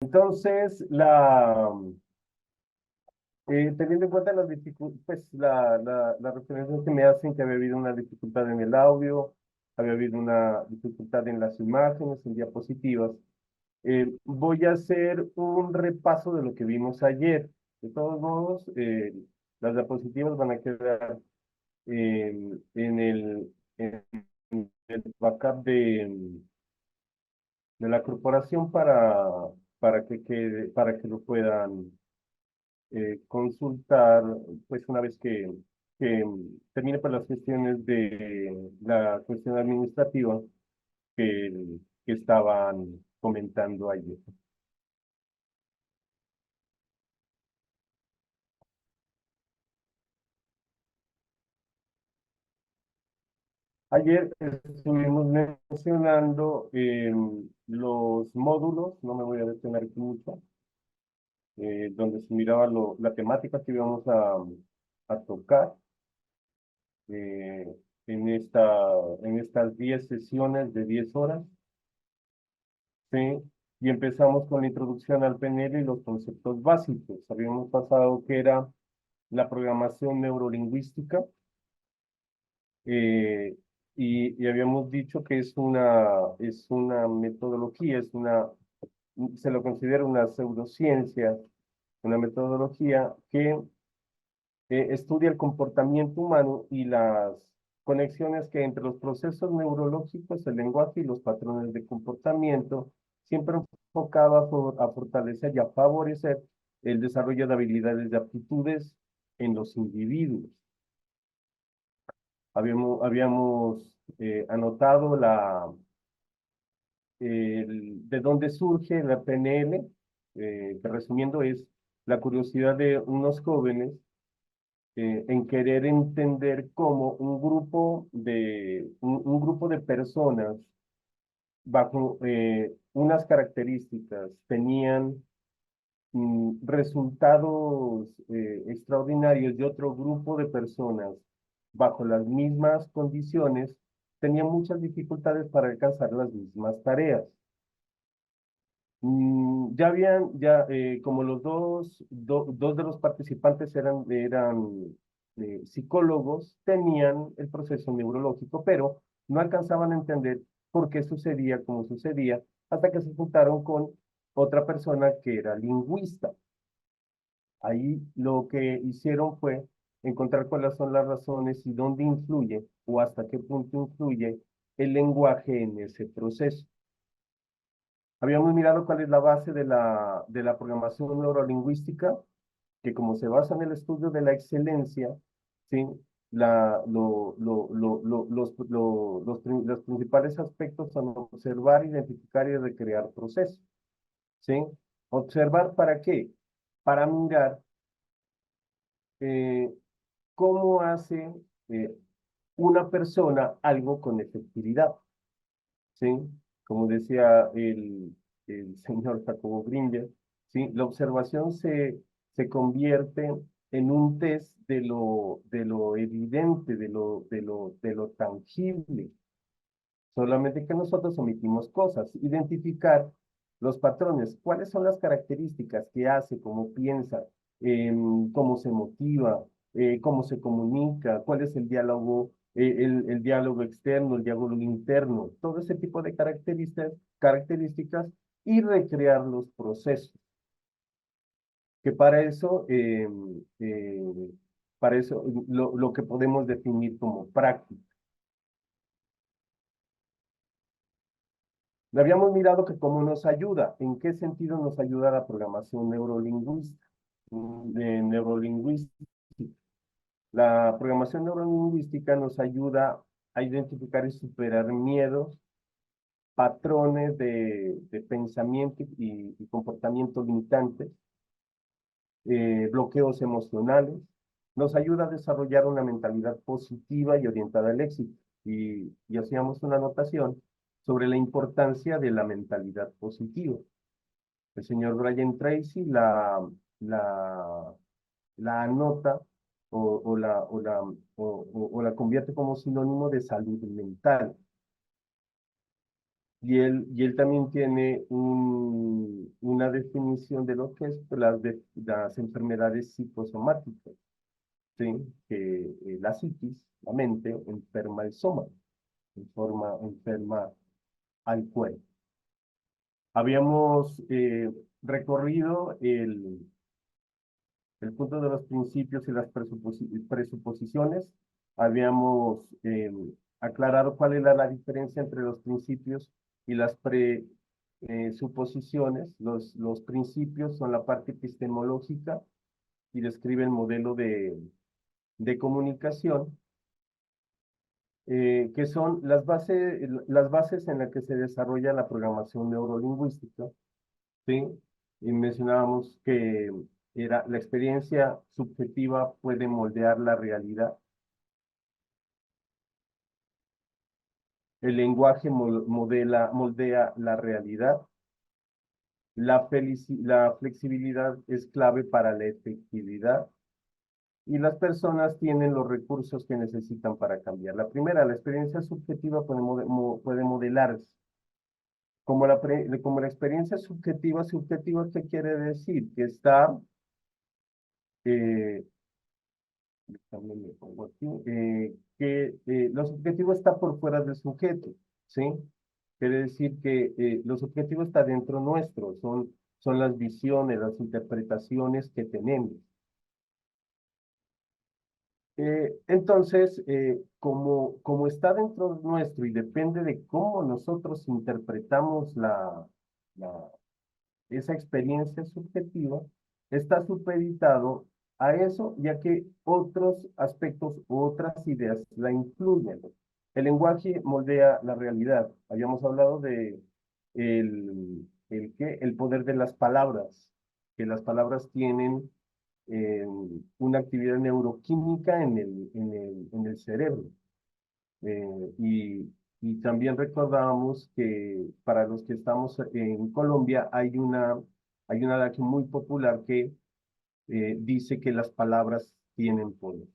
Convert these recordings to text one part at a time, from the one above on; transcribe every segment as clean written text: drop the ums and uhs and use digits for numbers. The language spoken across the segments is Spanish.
Entonces, teniendo en cuenta las pues, la referencia que me hacen que había habido una dificultad en el audio, había habido una dificultad en las imágenes, en diapositivas, voy a hacer un repaso de lo que vimos ayer. De todos modos, las diapositivas van a quedar en el backup de la corporación para que lo puedan consultar, pues una vez que termine por las cuestiones de la cuestión administrativa que estaban comentando ayer. Ayer estuvimos mencionando los módulos, no me voy a detener aquí mucho, donde se miraba la temática que íbamos a tocar eh, en estas 10 sesiones de 10 horas, ¿sí? Y empezamos con la introducción al PNL y los conceptos básicos. Habíamos pasado que era la programación neurolingüística, eh, y habíamos dicho que es una metodología, se lo considera una pseudociencia, una metodología que estudia el comportamiento humano y las conexiones que entre los procesos neurológicos, el lenguaje y los patrones de comportamiento, siempre enfocado a fortalecer y a favorecer el desarrollo de habilidades y aptitudes en los individuos. Habíamos anotado de dónde surge la PNL, que resumiendo es la curiosidad de unos jóvenes en querer entender cómo un grupo de personas bajo unas características tenían resultados extraordinarios de otro grupo de personas bajo las mismas condiciones, tenían muchas dificultades para alcanzar las mismas tareas. Como los dos de los participantes eran psicólogos, tenían el proceso neurológico, pero no alcanzaban a entender por qué sucedía como sucedía, hasta que se juntaron con otra persona que era lingüista. Ahí lo que hicieron fue encontrar cuáles son las razones y dónde influye o hasta qué punto influye el lenguaje en ese proceso. Habíamos mirado cuál es la base de la programación neurolingüística, que como se basa en el estudio de la excelencia, ¿sí? Los principales aspectos son observar, identificar y recrear procesos, ¿sí? ¿Observar para qué? Para mirar eh, cómo hace eh, una persona algo con efectividad, ¿sí? Como decía el señor Jacobo Gringer, ¿sí? La observación se convierte en un test de lo evidente, de lo tangible. Solamente que nosotros omitimos cosas, identificar los patrones, cuáles son las características que hace, cómo piensa, cómo se motiva, cómo se comunica, cuál es el diálogo, el diálogo externo, el diálogo interno, todo ese tipo de características y recrear los procesos, que para eso lo que podemos definir como práctica. Habíamos mirado que cómo nos ayuda, en qué sentido nos ayuda la programación neurolingüística. La programación neurolingüística nos ayuda a identificar y superar miedos, patrones de pensamiento y comportamiento limitantes, bloqueos emocionales. Nos ayuda a desarrollar una mentalidad positiva y orientada al éxito. Y hacíamos una anotación sobre la importancia de la mentalidad positiva. El señor Brian Tracy la anota o la convierte como sinónimo de salud mental. Y él también tiene una definición de lo que es las enfermedades psicosomáticas, ¿sí? Que la psiquis, la mente, enferma el soma, enferma al cuerpo. Habíamos recorrido el punto de los principios y las presuposiciones. Habíamos aclarado cuál era la diferencia entre los principios y las presuposiciones. Los principios son la parte epistemológica y describen el modelo de comunicación, que son las bases en las que se desarrolla la programación neurolingüística, ¿sí? Y mencionábamos que la experiencia subjetiva puede moldear la realidad. El lenguaje moldea la realidad. La flexibilidad es clave para la efectividad. Y las personas tienen los recursos que necesitan para cambiar. La primera, la experiencia subjetiva puede modelarse. Como la experiencia subjetiva, ¿qué quiere decir? Que está, eh, también le pongo aquí, que lo subjetivo está por fuera del sujeto, ¿sí? Quiere decir que lo subjetivo está dentro nuestro, son las visiones, las interpretaciones que tenemos. Entonces, como está dentro nuestro y depende de cómo nosotros interpretamos esa experiencia subjetiva, está supeditado a eso, ya que otros aspectos u otras ideas la influyen. El lenguaje moldea la realidad. Habíamos hablado de el poder de las palabras, que las palabras tienen una actividad neuroquímica en el cerebro. Y también recordábamos que para los que estamos en Colombia hay un adagio muy popular que dice que las palabras tienen poder.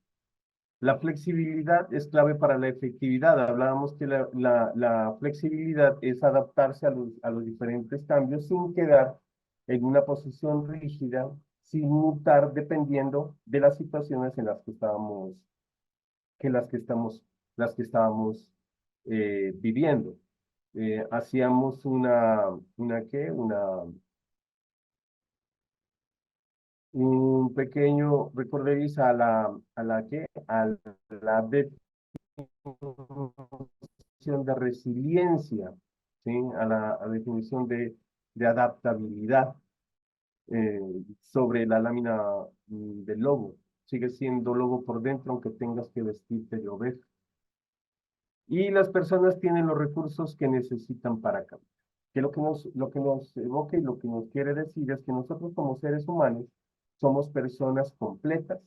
La flexibilidad es clave para la efectividad. Hablábamos que la flexibilidad es adaptarse a los diferentes cambios sin quedar en una posición rígida, sin mutar dependiendo de las situaciones en las que estábamos viviendo. Hacíamos un pequeño recorderis a la definición de resiliencia, ¿sí? A la definición de adaptabilidad eh, sobre la lámina del lobo. Sigue siendo lobo por dentro, aunque tengas que vestirte de oveja. Y las personas tienen los recursos que necesitan para cambiar. Que lo que nos evoca y lo que nos quiere decir es que nosotros como seres humanos somos personas completas,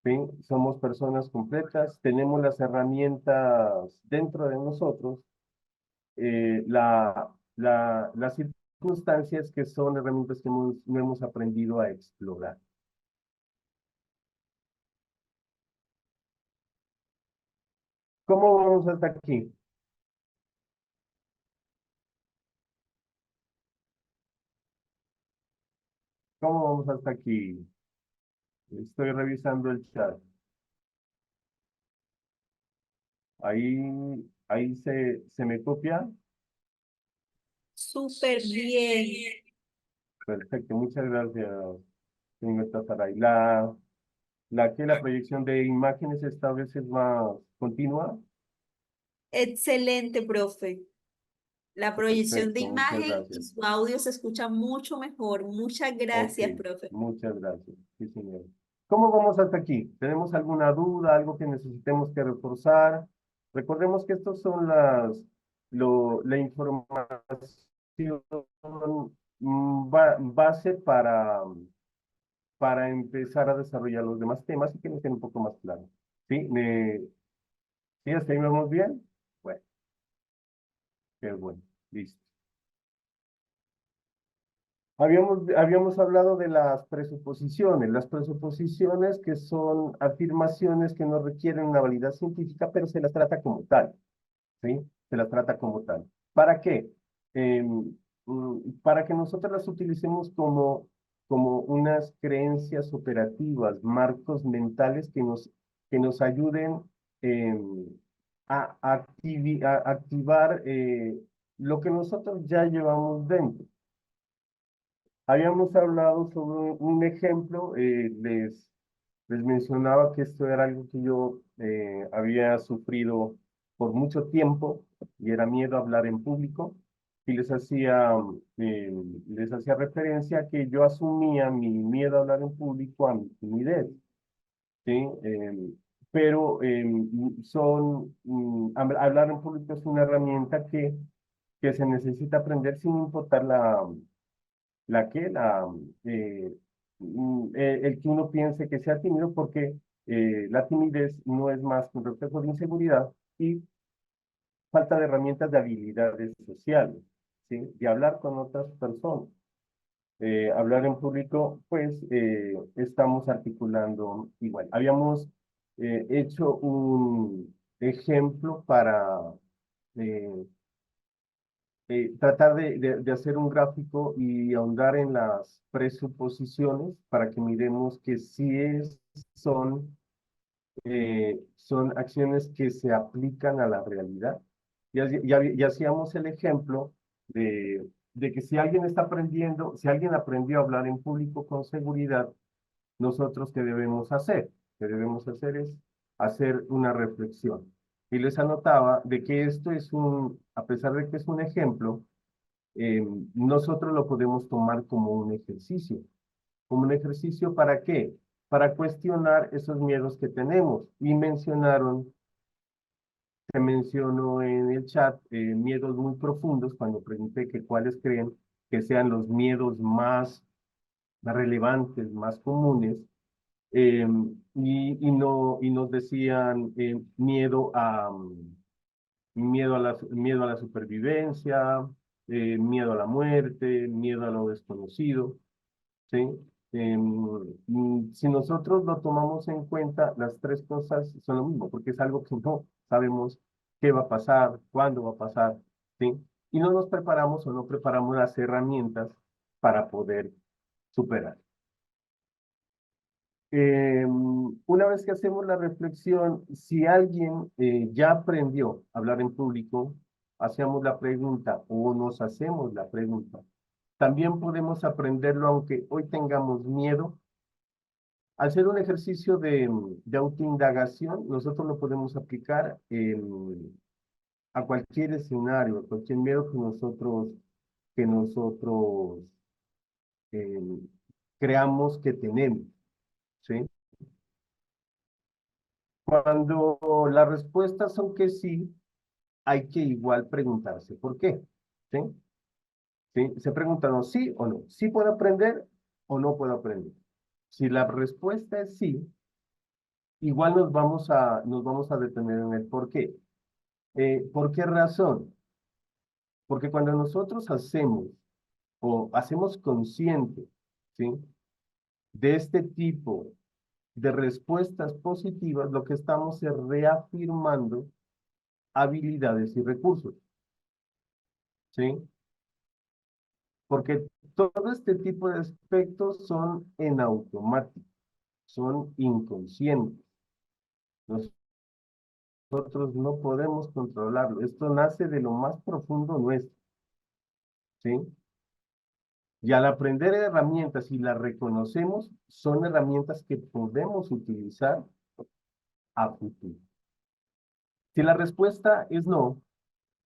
¿sí? Somos personas completas, tenemos las herramientas dentro de nosotros, las circunstancias que son herramientas que no hemos aprendido a explorar. ¿Cómo vamos hasta aquí? ¿Cómo vamos hasta aquí? Estoy revisando el chat. Ahí se me copia. Súper bien. Perfecto, muchas gracias, señorita Saray. La proyección de imágenes esta vez es más continua. Excelente, profe. La proyección de Perfecto, muchas imagen y gracias. su audio se escucha mucho mejor. Muchas Ok, gracias, profe. muchas gracias. Sí, señor. ¿Cómo vamos hasta aquí? ¿Tenemos alguna duda, algo que necesitemos que reforzar? Recordemos que estos son la información base para empezar a desarrollar los demás temas y que nos quede un poco más claro. ¿Sí? ¿Sí? ¿Hasta ahí vamos bien? Bueno, qué bueno. Listo. Habíamos hablado de las presuposiciones que son afirmaciones que no requieren una validad científica, pero se las trata como tal, ¿sí? Se las trata como tal. ¿Para qué? Para que nosotros las utilicemos como unas creencias operativas, marcos mentales que nos ayuden a activar lo que nosotros ya llevamos dentro. Habíamos hablado sobre un ejemplo, les mencionaba que esto era algo que yo había sufrido por mucho tiempo y era miedo a hablar en público y eh, les hacía referencia a que yo asumía mi miedo a hablar en público a mi timidez, ¿sí? Pero hablar en público es una herramienta que se necesita aprender sin importar la que la, el que uno piense que sea tímido, porque la timidez no es más que un reflejo de inseguridad y falta de herramientas de habilidades sociales, ¿sí? De hablar con otras personas. Hablar en público, pues estamos articulando igual. Habíamos hecho un ejemplo para eh, tratar de hacer un gráfico y ahondar en las presuposiciones para que miremos que son, son acciones que se aplican a la realidad. Y hacíamos el ejemplo de que si alguien está aprendiendo, si alguien aprendió a hablar en público con seguridad, nosotros qué debemos hacer. Lo que debemos hacer es hacer una reflexión. Y les anotaba de que esto es a pesar de que es un ejemplo, eh, nosotros lo podemos tomar como un ejercicio. ¿Como un ejercicio para qué? Para cuestionar esos miedos que tenemos. Y se mencionó en el chat, miedos muy profundos, cuando pregunté que cuáles creen que sean los miedos más relevantes, más comunes, eh, y nos decían miedo a la supervivencia, miedo a la muerte, miedo a lo desconocido, ¿sí? Si nosotros lo tomamos en cuenta, las tres cosas son lo mismo, porque es algo que no sabemos qué va a pasar, cuándo va a pasar, ¿sí? Y no nos preparamos o no preparamos las herramientas para poder superar. Una vez que hacemos la reflexión, si alguien ya aprendió a hablar en público, hacemos la pregunta o nos hacemos la pregunta. También podemos aprenderlo aunque hoy tengamos miedo. Al ser un ejercicio de autoindagación, nosotros lo podemos aplicar a cualquier escenario, a cualquier miedo que nosotros em, creamos que tenemos, ¿sí? Cuando las respuestas son que sí, hay que igual preguntarse por qué. ¿Sí? ¿Sí? Se preguntan sí o no. ¿Sí puedo aprender o no puedo aprender? Si la respuesta es sí, igual nos vamos a detener en el por qué. ¿Por qué razón? Porque cuando nosotros hacemos consciente, ¿sí? De este tipo de respuestas positivas, lo que estamos es reafirmando habilidades y recursos. ¿Sí? Porque todo este tipo de aspectos son en automático, son inconscientes. Nosotros no podemos controlarlo. Esto nace de lo más profundo nuestro, ¿sí? Y al aprender herramientas y las reconocemos, son herramientas que podemos utilizar a futuro. Si la respuesta es no,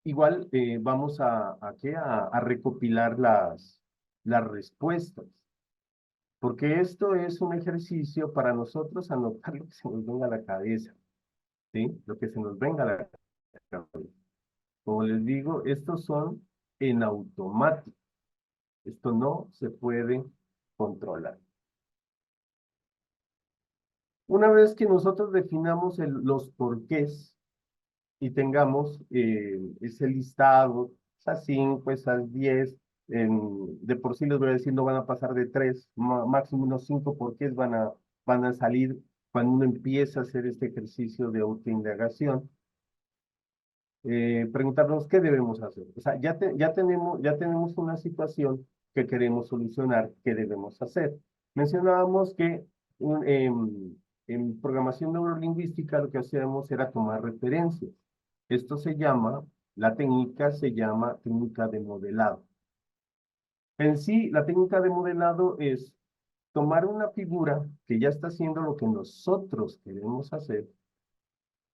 igual vamos a recopilar las respuestas. Porque esto es un ejercicio para nosotros anotar lo que se nos venga a la cabeza, ¿sí? Lo que se nos venga a la cabeza. Como les digo, estos son en automático. Esto no se puede controlar. Una vez que nosotros definamos los porqués y tengamos ese listado, esas 5, esas 10, de por sí les voy a decir, no van a pasar de 3, máximo unos 5, porque van a salir cuando uno empieza a hacer este ejercicio de autoindagación. Preguntarnos qué debemos hacer. O sea, ya tenemos una situación que queremos solucionar, ¿qué debemos hacer? Mencionábamos que en programación neurolingüística lo que hacíamos era tomar referencias. Esto se llama, la técnica se llama técnica de modelado. En sí, la técnica de modelado es tomar una figura que ya está haciendo lo que nosotros queremos hacer,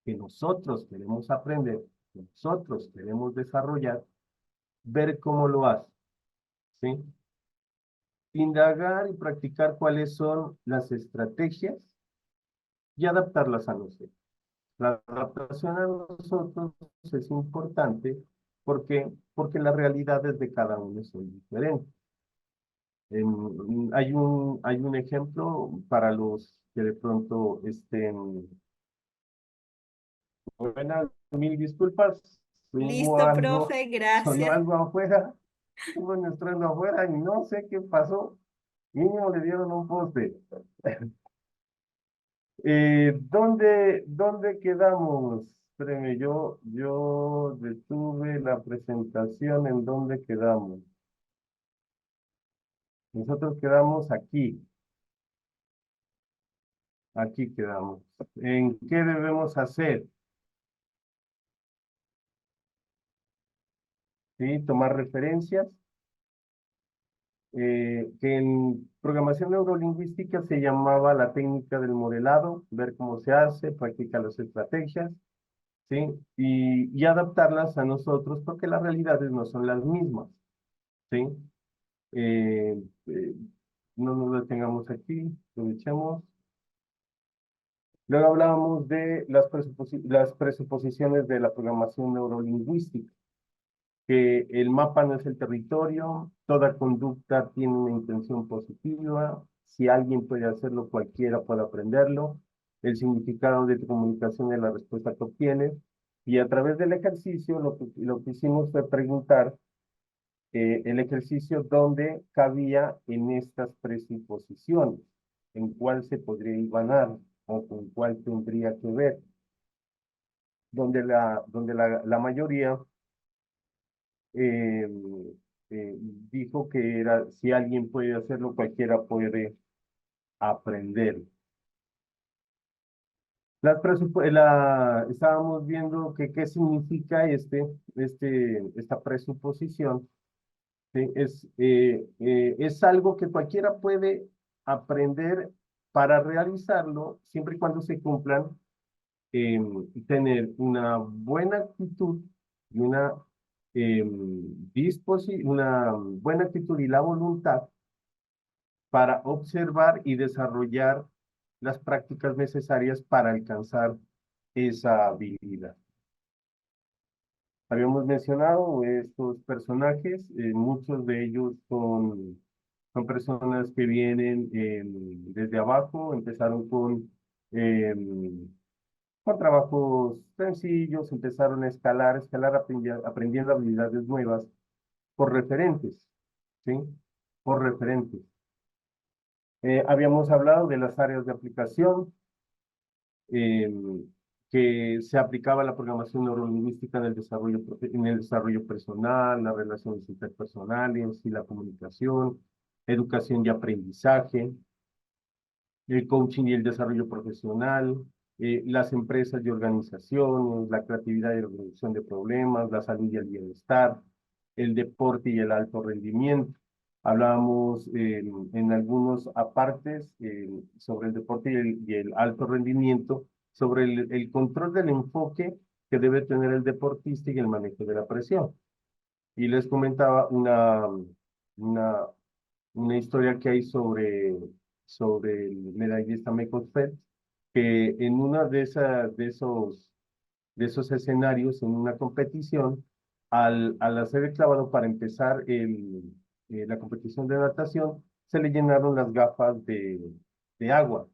que nosotros queremos aprender, que nosotros queremos desarrollar, ver cómo lo hace, ¿sí? Indagar y practicar cuáles son las estrategias y adaptarlas a nosotros. La adaptación a nosotros es importante porque las realidades de cada uno son diferentes. Hay un ejemplo para los que de pronto estén. Buenas, mil disculpas. Hubo Listo, algo, profe, sonó gracias. algo afuera, hubo un estruendo afuera y no sé qué pasó. Mínimo le dieron un poste. ¿Dónde quedamos? Espéreme, yo detuve la presentación. ¿En dónde quedamos? Nosotros quedamos aquí. Aquí quedamos. ¿En qué debemos hacer? ¿Sí? Tomar referencias. Que en programación neurolingüística se llamaba la técnica del modelado, ver cómo se hace, practicar las estrategias, ¿sí? Y adaptarlas a nosotros porque las realidades no son las mismas, ¿sí? Eh, eh, no nos detengamos aquí, aprovechemos. Luego hablábamos de las presuposiciones de la programación neurolingüística, que el mapa no es el territorio, toda conducta tiene una intención positiva, si alguien puede hacerlo, cualquiera puede aprenderlo, el significado de tu comunicación es la respuesta que obtienes, y a través del ejercicio lo que hicimos fue preguntar el ejercicio dónde cabía en estas presuposiciones, en cuál se podría igualar o con cuál tendría que ver, donde la mayoría eh, eh, dijo que era, si alguien puede hacerlo, cualquiera puede aprender. Estábamos viendo que qué significa esta presuposición. ¿Sí? Es algo que cualquiera puede aprender para realizarlo, siempre y cuando se cumplan, tener una buena actitud y una buena actitud y la voluntad para observar y desarrollar las prácticas necesarias para alcanzar esa habilidad. Habíamos mencionado estos personajes, muchos de ellos son personas que vienen desde abajo, empezaron con trabajos sencillos, empezaron a escalar aprendiendo habilidades nuevas por referentes, ¿sí? Por referentes. Habíamos hablado de las áreas de aplicación, eh, que se aplicaba la programación neurolingüística en el desarrollo personal, las relaciones interpersonales y la comunicación, educación y aprendizaje, el coaching y el desarrollo profesional, las empresas y organizaciones, la creatividad y la resolución de problemas, la salud y el bienestar, el deporte y el alto rendimiento. Hablábamos en algunos apartes sobre el deporte y el alto rendimiento, sobre el control del enfoque que debe tener el deportista y el manejo de la presión. Y les comentaba una, una historia que hay sobre el medallista Michael Phelps, que en una de esos escenarios, en una competición, al hacer el clavado para empezar la competición de natación, se le llenaron las gafas de agua.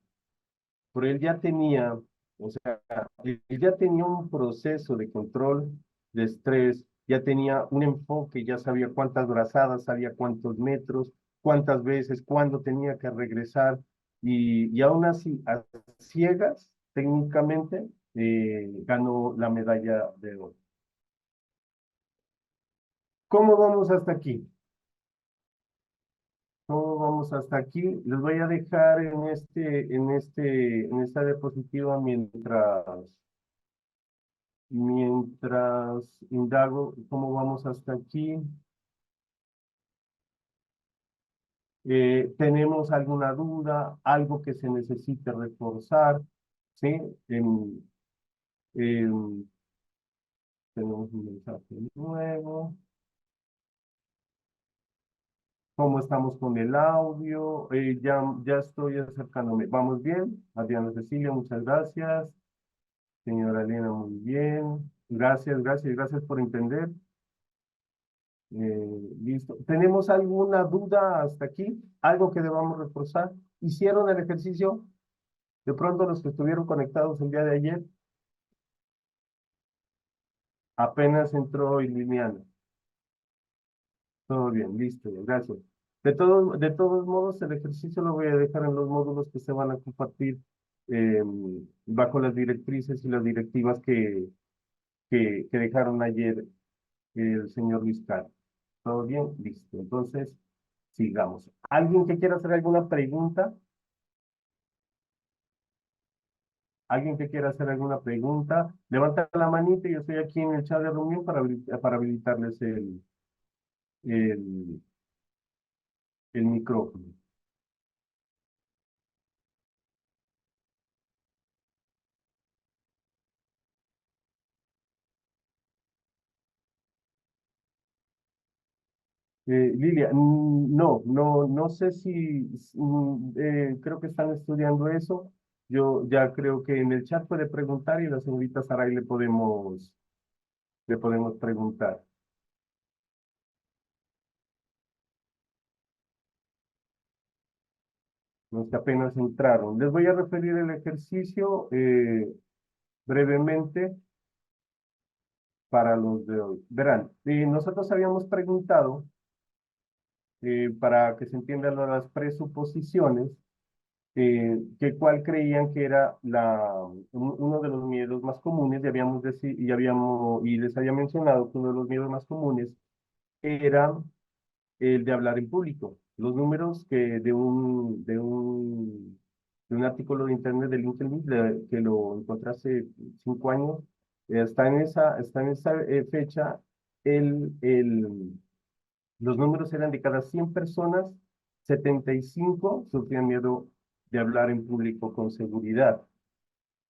Pero él ya tenía, o sea, él ya tenía un proceso de control de estrés ya tenía un enfoque, ya sabía cuántas brazadas, sabía cuántos metros, cuántas veces, cuándo tenía que regresar, y aún así, a ciegas, técnicamente, ganó la medalla de oro. ¿Cómo vamos hasta aquí? ¿Cómo vamos hasta aquí? Les voy a dejar en esta diapositiva mientras indago cómo vamos hasta aquí. ¿Tenemos alguna duda? ¿Algo que se necesite reforzar? ¿Sí? Em, em, tenemos un mensaje nuevo. ¿Cómo estamos con el audio? Ya estoy acercándome. ¿Vamos bien? Adriana Cecilia, muchas gracias. Señora Elena, muy bien. Gracias, gracias, gracias por entender. Listo. ¿Tenemos alguna duda hasta aquí? ¿Algo que debamos reforzar? ¿Hicieron el ejercicio? De pronto los que estuvieron conectados el día de ayer, apenas entró Liliana. Todo bien, listo, gracias. De todos modos, el ejercicio lo voy a dejar en los módulos que se van a compartir eh, bajo las directrices y las directivas que dejaron ayer el señor Luis Carlos. ¿Todo bien? Listo. Entonces, sigamos. ¿Alguien que quiera hacer alguna pregunta? ¿Alguien que quiera hacer alguna pregunta? Levanta la manita y yo estoy aquí en el chat de reunión para habilitarles el, el micrófono. Lilia, no sé creo que están estudiando eso. Yo ya creo que en el chat puede preguntar y la señorita Saray le podemos preguntar. Los que apenas entraron. Les voy a referir el ejercicio brevemente para los de hoy. Verán, nosotros habíamos preguntado, para que se entiendan las presuposiciones, que cuál creían que era uno de los miedos más comunes, y les había mencionado que uno de los miedos más comunes era el de hablar en público. Los números de un artículo de internet de LinkedIn que lo encontré hace 5 años, está en esa fecha, el, el, los números eran de cada 100 personas, 75 sufrían miedo de hablar en público con seguridad.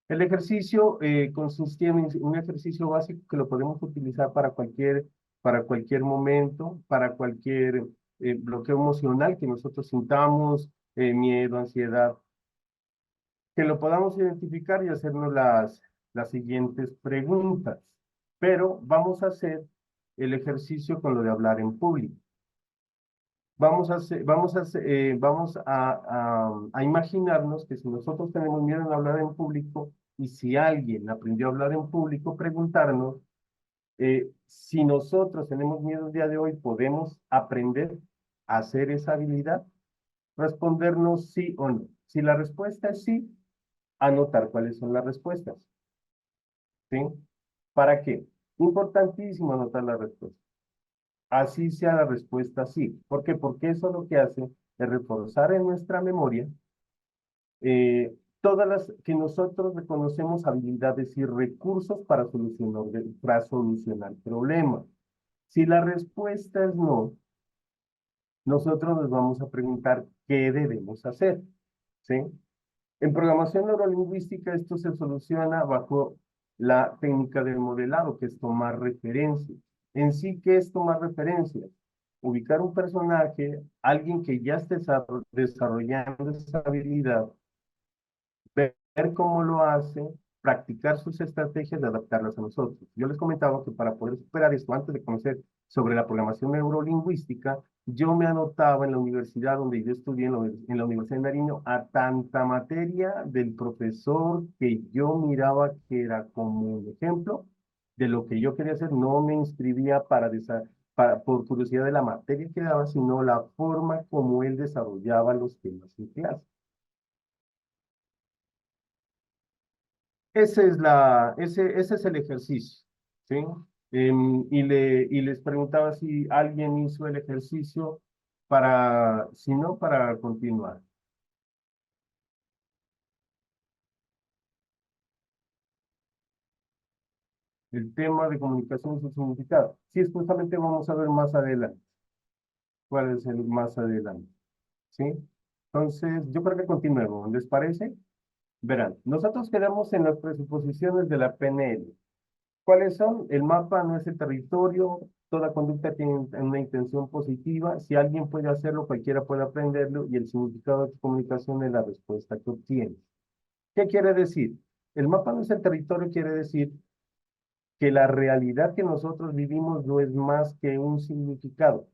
El ejercicio consistía en un ejercicio básico que lo podemos utilizar para cualquier momento, para cualquier bloqueo emocional que nosotros sintamos, miedo, ansiedad, que lo podamos identificar y hacernos las siguientes preguntas. Pero vamos a hacer el ejercicio con lo de hablar en público. Vamos a imaginarnos que si nosotros tenemos miedo en hablar en público y si alguien aprendió a hablar en público, preguntarnos si nosotros tenemos miedo el día de hoy, ¿podemos aprender a hacer esa habilidad? Respondernos sí o no. Si la respuesta es sí, anotar cuáles son las respuestas. ¿Sí? ¿Para qué? Importantísimo anotar la respuesta. Así sea la respuesta sí. ¿Por qué? Porque eso lo que hace es reforzar en nuestra memoria todas las que nosotros reconocemos habilidades y recursos para solucionar problemas. Si la respuesta es no, nosotros nos vamos a preguntar qué debemos hacer, ¿sí? En programación neurolingüística esto se soluciona bajo la técnica del modelado, que es tomar referencias. En sí, ¿qué es tomar referencias? Ubicar un personaje, alguien que ya esté desarrollando esa habilidad, ver cómo lo hace, practicar sus estrategias de adaptarlas a nosotros. Yo les comentaba que para poder superar esto, antes de conocer sobre la programación neurolingüística, yo me anotaba en la universidad donde yo estudié, en la Universidad de Nariño, a tanta materia del profesor que yo miraba que era como un ejemplo de lo que yo quería hacer, no me inscribía por curiosidad de la materia que daba, sino la forma como él desarrollaba los temas en clase. Ese es el ejercicio, ¿sí? Y les preguntaba si alguien hizo el ejercicio si no, para continuar. El tema de comunicación y su significado. Sí, es justamente vamos a ver más adelante. ¿Cuál es el más adelante? ¿Sí? Entonces, yo creo que continuemos. ¿Les parece? Verán, nosotros quedamos en las presuposiciones de la PNL. ¿Cuáles son? El mapa no es el territorio, toda conducta tiene una intención positiva, si alguien puede hacerlo, cualquiera puede aprenderlo, y el significado de tu comunicación es la respuesta que obtienes. ¿Qué quiere decir? El mapa no es el territorio, quiere decir que la realidad que nosotros vivimos no es más que un significado,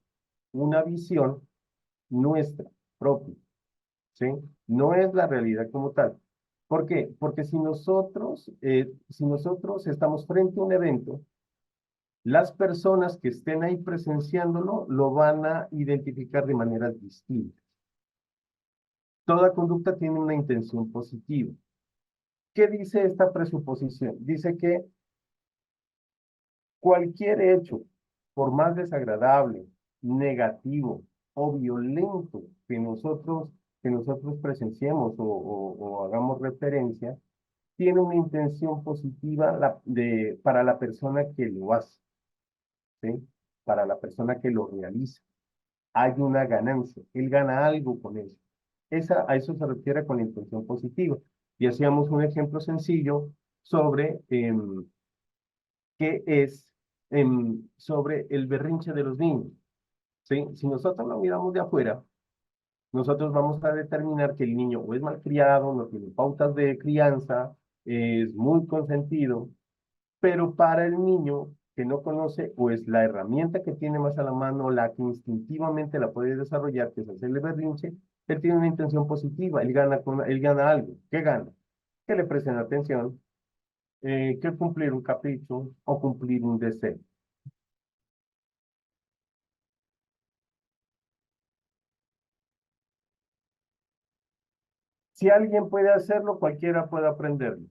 una visión nuestra propia, ¿sí? No es la realidad como tal. ¿Por qué? Porque si nosotros estamos frente a un evento, las personas que estén ahí presenciándolo lo van a identificar de maneras distintas. Toda conducta tiene una intención positiva. ¿Qué dice esta presuposición? Dice que cualquier hecho, por más desagradable, negativo o violento que nosotros presenciemos o hagamos referencia, tiene una intención positiva para la persona que lo hace, ¿sí? Para la persona que lo realiza. Hay una ganancia, él gana algo con eso. A eso se refiere con la intención positiva. Y hacíamos un ejemplo sencillo sobre qué es sobre el berrinche de los niños. ¿Sí? Si nosotros lo miramos de afuera, nosotros vamos a determinar que el niño o es malcriado, no tiene pautas de crianza, es muy consentido, pero para el niño que no conoce, pues la herramienta que tiene más a la mano, la que instintivamente la puede desarrollar, que es hacerle berrinche, él tiene una intención positiva, él gana algo. ¿Qué gana? Que le presten atención, que cumplir un capricho o cumplir un deseo. Si alguien puede hacerlo, cualquiera puede aprenderlo.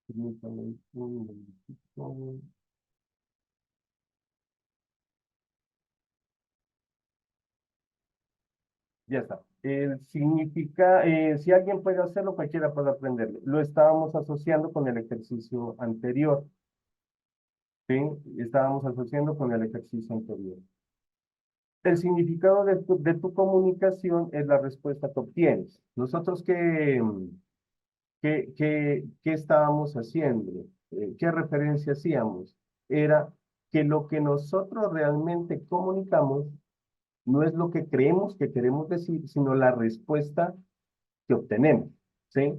Permítame un momentito. Ya está. Si alguien puede hacerlo, cualquiera puede aprenderlo. Lo estábamos asociando con el ejercicio anterior, ¿sí? Estábamos asociando con el ejercicio anterior. El significado de tu comunicación es la respuesta que obtienes. Nosotros, ¿qué estábamos haciendo? ¿Qué referencia hacíamos? Era que lo que nosotros realmente comunicamos no es lo que creemos que queremos decir, sino la respuesta que obtenemos, ¿sí?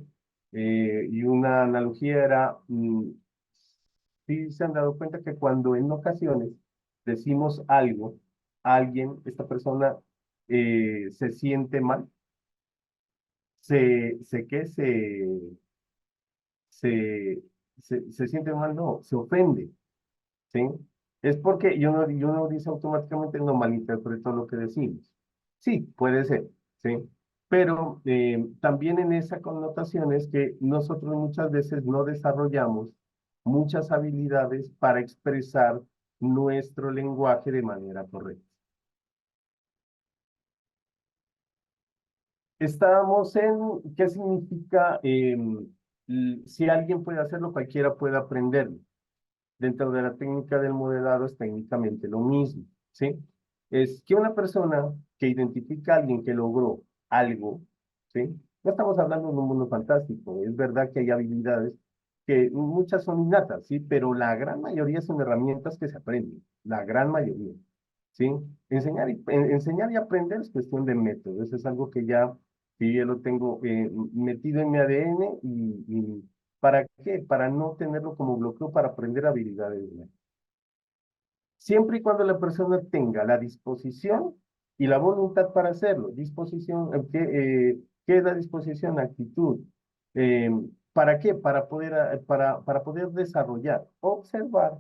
Y una analogía era, sí se han dado cuenta que cuando en ocasiones decimos algo, esta persona se siente mal, se, se, ¿qué? Se, se siente mal, no, se ofende, ¿sí? Es porque y uno dice automáticamente no malinterpreto lo que decimos. Sí, puede ser, ¿sí? Pero también en esa connotación es que nosotros muchas veces no desarrollamos muchas habilidades para expresar nuestro lenguaje de manera correcta. Estábamos en qué significa si alguien puede hacerlo, cualquiera puede aprenderlo. Dentro de la técnica del modelado es técnicamente lo mismo, ¿sí? Es que una persona que identifica a alguien que logró algo, ¿sí? No estamos hablando de un mundo fantástico, es verdad que hay habilidades que muchas son innatas, ¿sí? Pero la gran mayoría son herramientas que se aprenden, la gran mayoría, ¿sí? Enseñar y aprender es cuestión de método, eso es algo que ya lo tengo metido en mi ADN y ¿para qué? Para no tenerlo como bloqueo para aprender habilidades nuevas. Siempre y cuando la persona tenga la disposición y la voluntad para hacerlo. Disposición, ¿Qué es la disposición? Actitud. Eh, ¿Para qué? Para poder desarrollar, observar,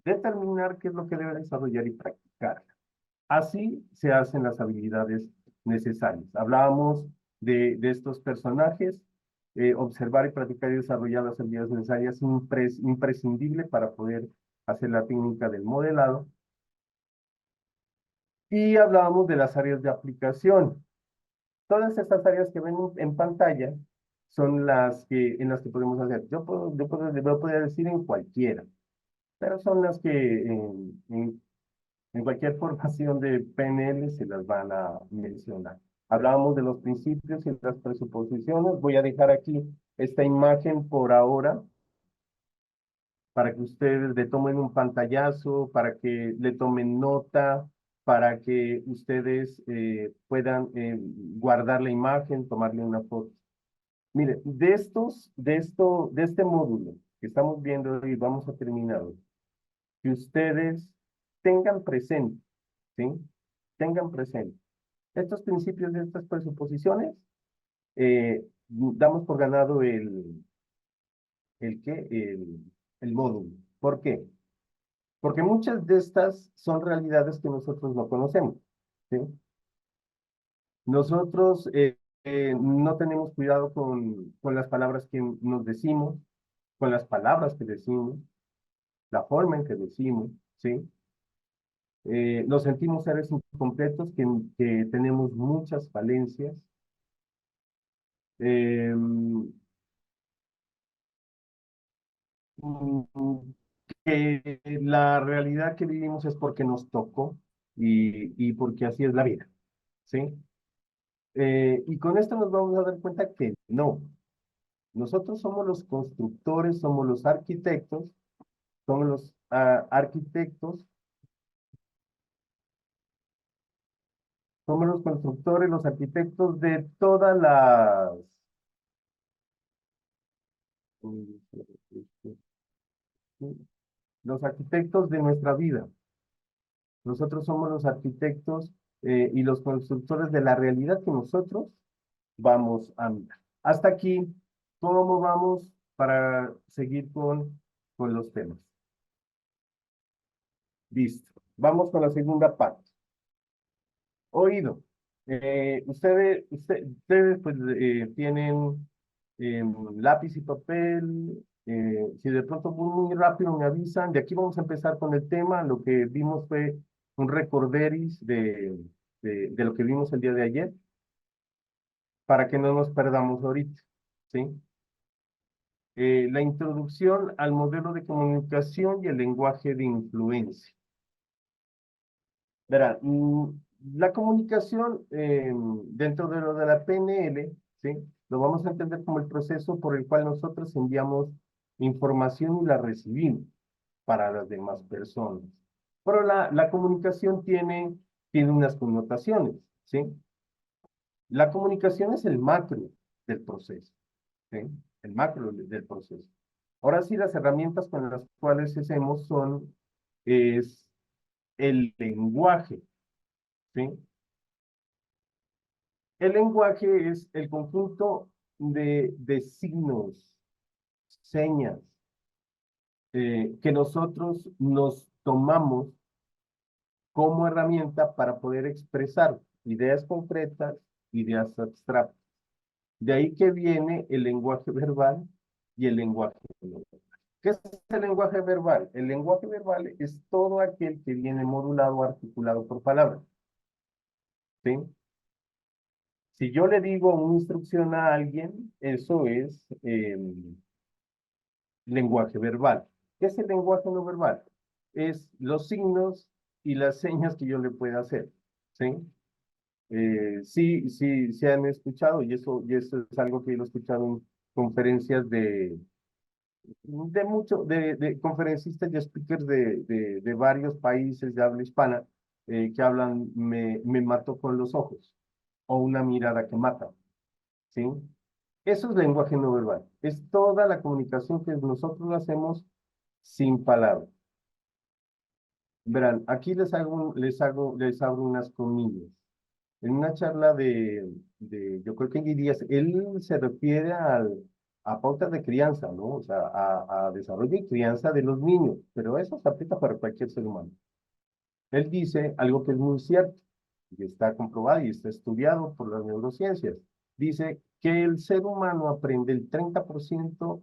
determinar qué es lo que debe desarrollar y practicar. Así se hacen las habilidades necesarias. Hablábamos de estos personajes, observar y practicar y desarrollar las habilidades necesarias imprescindible para poder hacer la técnica del modelado. Y hablábamos de las áreas de aplicación. Todas estas áreas que ven en pantalla son en las que podemos hacer. Yo podría decir en cualquiera, pero son las que en cualquier formación de PNL se las van a mencionar. Hablábamos de los principios y las presuposiciones. Voy a dejar aquí esta imagen por ahora para que ustedes le tomen un pantallazo, para que le tomen nota, para que ustedes puedan guardar la imagen, tomarle una foto. Mire, de este módulo que estamos viendo hoy, vamos a terminar hoy, que ustedes tengan presente, ¿sí? Tengan presente estos principios de estas presuposiciones, damos por ganado ¿qué? El módulo. ¿Por qué? Porque muchas de estas son realidades que nosotros no conocemos, ¿sí? Nosotros no tenemos cuidado con las palabras que nos decimos, con las palabras que decimos, la forma en que decimos, ¿sí? Nos sentimos seres incompletos que tenemos muchas falencias. Eh, que la realidad que vivimos es porque nos tocó y porque así es la vida, ¿sí? Y con esto nos vamos a dar cuenta que no, nosotros somos los constructores, somos los arquitectos, somos los arquitectos, somos los constructores, los arquitectos de todas los arquitectos de nuestra vida. Nosotros somos los arquitectos y los constructores de la realidad que nosotros vamos a mirar. Hasta aquí, ¿cómo vamos para seguir con los temas? Listo. Vamos con la segunda parte. Oído. Ustedes pues, tienen lápiz y papel. Si de pronto muy rápido me avisan, de aquí vamos a empezar con el tema. Lo que vimos fue un recorderis de lo que vimos el día de ayer, para que no nos perdamos ahorita, ¿sí? La introducción al modelo de comunicación y el lenguaje de influencia. Verá, la comunicación dentro de lo de la PNL, ¿sí? Lo vamos a entender como el proceso por el cual nosotros enviamos información y la recibimos para las demás personas. Pero la comunicación tiene unas connotaciones, ¿sí? La comunicación es el macro del proceso, ¿sí? El macro del proceso. Ahora sí, las herramientas con las cuales hacemos es el lenguaje, ¿sí? El lenguaje es el conjunto de signos, señas, que nosotros nos tomamos como herramienta para poder expresar ideas concretas, ideas abstractas. De ahí que viene el lenguaje verbal y el lenguaje no verbal. ¿Qué es el lenguaje verbal? El lenguaje verbal es todo aquel que viene modulado o articulado por palabras, ¿sí? Si yo le digo una instrucción a alguien, eso es lenguaje verbal. ¿Qué es el lenguaje no verbal? Es los signos y las señas que yo le pueda hacer, ¿sí? Sí, se han escuchado, y eso es algo que yo he escuchado en conferencias de conferencistas y speakers de varios países de habla hispana que hablan, me mató con los ojos, o una mirada que mata, ¿sí? Eso es lenguaje no verbal. Es toda la comunicación que nosotros hacemos sin palabras. Verán, aquí les abro unas comillas. en una charla yo creo que Díaz, él se refiere a pautas de crianza, ¿no? O sea, a desarrollo y crianza de los niños, pero eso se aplica para cualquier ser humano. Él dice algo que es muy cierto, y está comprobado y está estudiado por las neurociencias. Dice que el ser humano aprende el 30%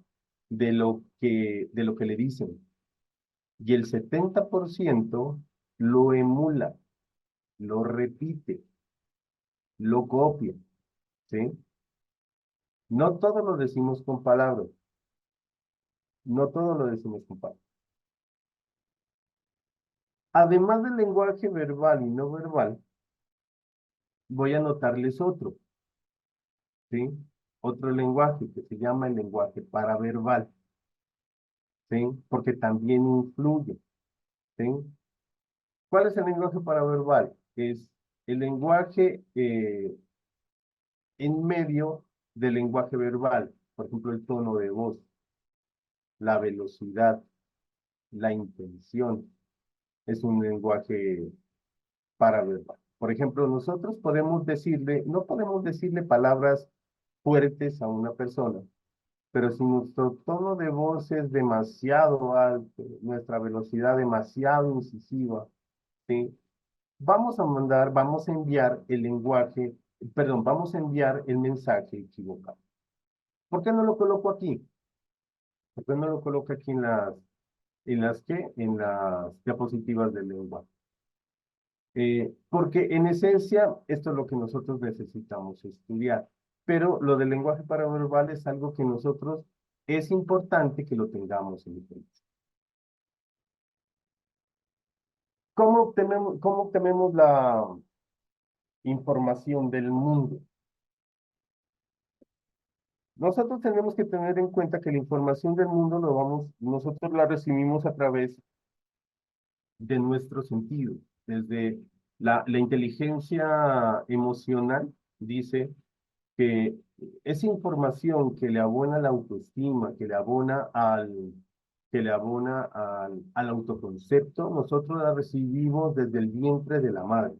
de lo que le dicen, y el 70% lo emula, lo repite, lo copia, ¿sí? No todo lo decimos con palabras, no todo lo decimos con palabras. Además del lenguaje verbal y no verbal, voy a anotarles otro, ¿sí? Otro lenguaje que se llama el lenguaje paraverbal, ¿sí? Porque también influye, ¿sí? ¿Cuál es el lenguaje paraverbal? Es el lenguaje en medio del lenguaje verbal, por ejemplo, el tono de voz, la velocidad, la intención, es un lenguaje paraverbal. Por ejemplo, nosotros podemos decirle, no podemos decirle palabras fuertes a una persona, pero si nuestro tono de voz es demasiado alto, nuestra velocidad demasiado incisiva, ¿sí? Vamos a enviar el lenguaje, perdón, vamos a enviar el mensaje equivocado. ¿Por qué no lo coloco aquí? ¿Por qué no lo coloco aquí en las diapositivas del lenguaje? Porque en esencia esto es lo que nosotros necesitamos estudiar, pero lo del lenguaje paraverbal es algo que nosotros es importante que lo tengamos en cuenta. Cómo obtenemos la información del mundo? Nosotros tenemos que tener en cuenta que la información del mundo nosotros la recibimos a través de nuestros sentidos, desde la inteligencia emocional, dice que esa información que le abona la autoestima, que le abona al autoconcepto, nosotros la recibimos desde el vientre de la madre.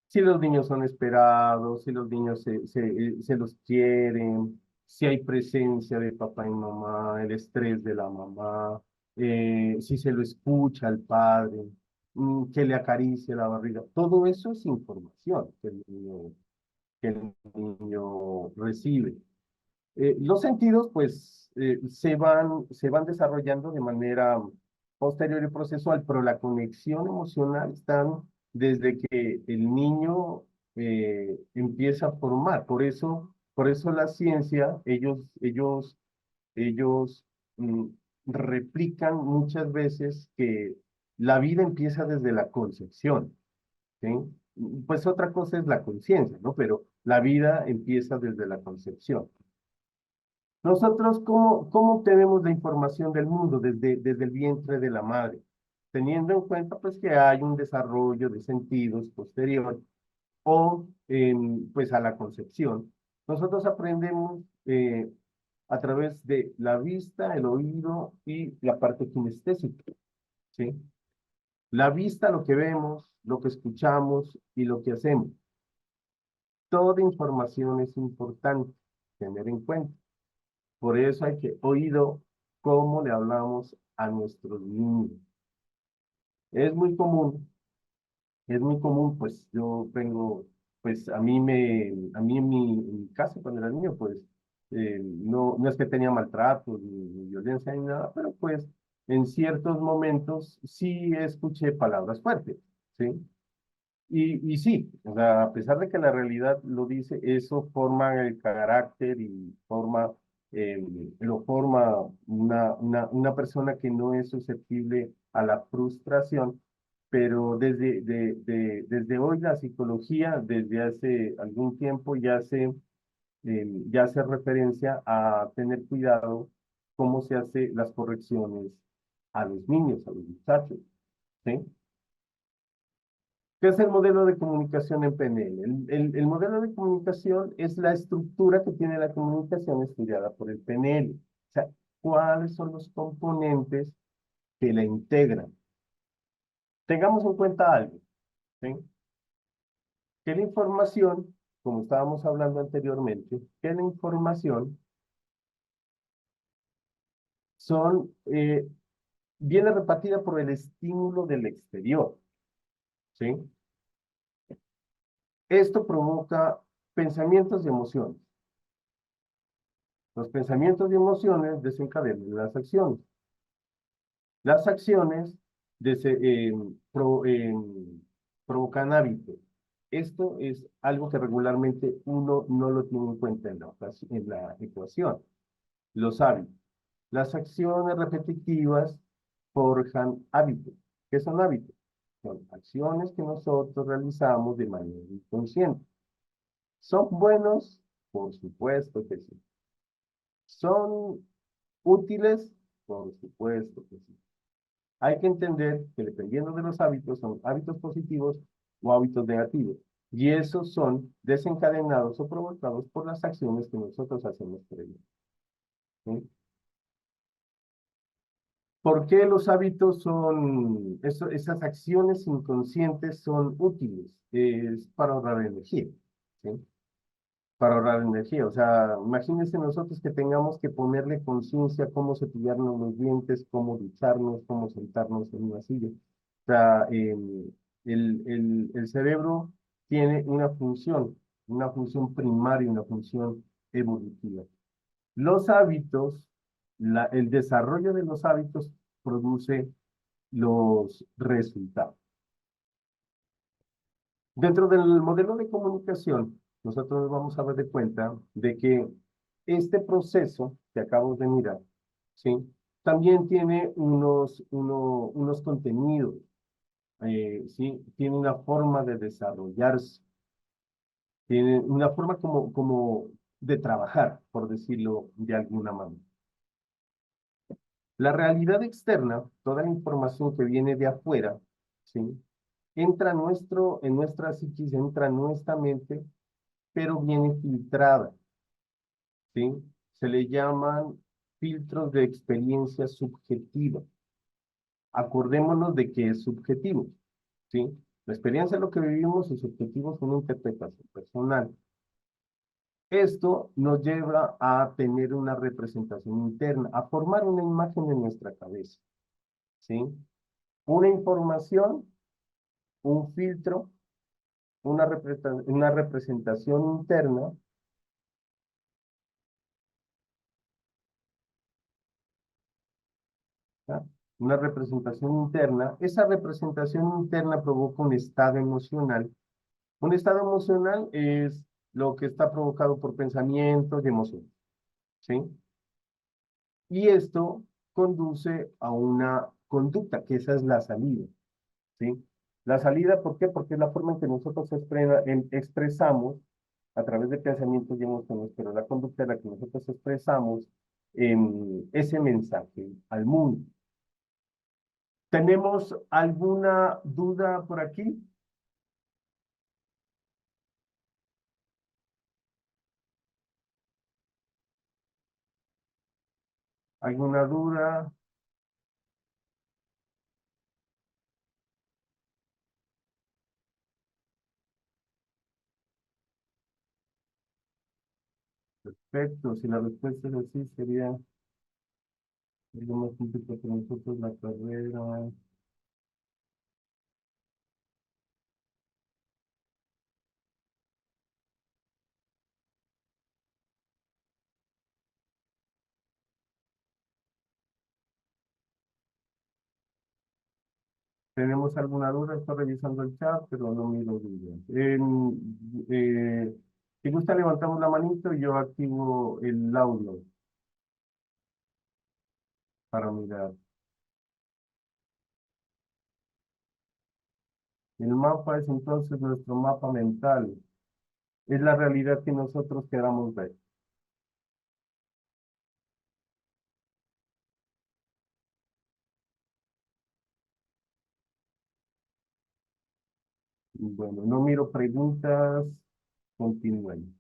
Si los niños son esperados, si los niños se los quieren, si hay presencia de papá y mamá, el estrés de la mamá, si se lo escucha al padre, que le acaricie la barriga. Todo eso es información que el niño recibe. Los sentidos, pues, se van desarrollando de manera posterior y procesual, pero la conexión emocional está desde que el niño empieza a formar. Por eso la ciencia, ellos mm, replican muchas veces que la vida empieza desde la concepción, ¿sí? Pues otra cosa es la conciencia, ¿no? Pero la vida empieza desde la concepción. Nosotros, ¿cómo obtenemos la información del mundo desde el vientre de la madre? Teniendo en cuenta, pues, que hay un desarrollo de sentidos posterior o, pues, a la concepción. Nosotros aprendemos a través de la vista, el oído y la parte kinestésica, ¿sí? La vista, lo que vemos, lo que escuchamos y lo que hacemos. Toda información es importante tener en cuenta. Por eso hay que oído cómo le hablamos a nuestros niños. Es muy común, es muy común, pues yo vengo, pues a mí en mi casa cuando era niño, pues no es que tenía maltrato ni violencia ni nada, pero pues en ciertos momentos sí escuché palabras fuertes, ¿sí? Y sí, o sea, a pesar de que la realidad lo dice, eso forma el carácter y lo forma una persona que no es susceptible a la frustración, pero desde hoy la psicología, desde hace algún tiempo, ya hace referencia a tener cuidado cómo se hace las correcciones a los niños, a los muchachos, ¿sí? ¿Qué es el modelo de comunicación en PNL? El modelo de comunicación es la estructura que tiene la comunicación estudiada por el PNL. O sea, ¿cuáles son los componentes que la integran? Tengamos en cuenta algo, ¿sí? que la información, como estábamos hablando anteriormente, que la información viene repartida por el estímulo del exterior, ¿sí? Esto provoca pensamientos y emociones. Los pensamientos y emociones desencadenan las acciones. Las acciones provocan hábitos. Esto es algo que regularmente uno no lo tiene en cuenta en la ecuación. Los hábitos. Las acciones repetitivas forjan hábitos. ¿Qué son hábitos? Son acciones que nosotros realizamos de manera inconsciente. ¿Son buenos? Por supuesto que sí. ¿Son útiles? Por supuesto que sí. Hay que entender que dependiendo de los hábitos, son hábitos positivos o hábitos negativos. Y esos son desencadenados o provocados por las acciones que nosotros hacemos por ellos. ¿Sí? ¿Por qué los hábitos esas acciones inconscientes son útiles? Es para ahorrar energía, ¿sí? Para ahorrar energía. O sea, imagínense nosotros que tengamos que ponerle conciencia a cómo cepillarnos los dientes, cómo ducharnos, cómo sentarnos en una silla. O sea, el cerebro tiene una función primaria, una función evolutiva. Los hábitos, el desarrollo de los hábitos produce los resultados. Dentro del modelo de comunicación, nosotros nos vamos a dar de cuenta de que este proceso que acabo de mirar, ¿sí? También tiene unos contenidos, ¿sí? Tiene una forma de desarrollarse, tiene una forma como de trabajar, por decirlo de alguna manera. La realidad externa, toda la información que viene de afuera, ¿sí? Entra en nuestra psiquis, entra en nuestra mente, pero viene filtrada, ¿sí? Se le llaman filtros de experiencia subjetiva. Acordémonos de que es subjetivo, ¿sí? La experiencia de lo que vivimos es subjetivo, es una interpretación personal. Esto nos lleva a tener una representación interna, a formar una imagen en nuestra cabeza, ¿sí? Una información, un filtro, una representación interna, ¿ya? Una representación interna. Esa representación interna provoca un estado emocional. Un estado emocional es lo que está provocado por pensamientos y emociones, ¿sí? Y esto conduce a una conducta, que esa es la salida, ¿sí? La salida, ¿por qué? Porque es la forma en que nosotros expresamos a través de pensamientos y emociones, pero la conducta es la que nosotros expresamos ese mensaje al mundo. ¿Tenemos alguna duda por aquí? ¿Alguna duda? Perfecto. Si la respuesta es así, sería algo más complicado para nosotros la carrera. ¿Tenemos alguna duda? Estoy revisando el chat, pero no miro dudas. Si gusta, levantamos la manito y yo activo el audio para mirar. El mapa es entonces nuestro mapa mental. Es la realidad que nosotros queramos ver. Bueno, no miro preguntas. Continúen.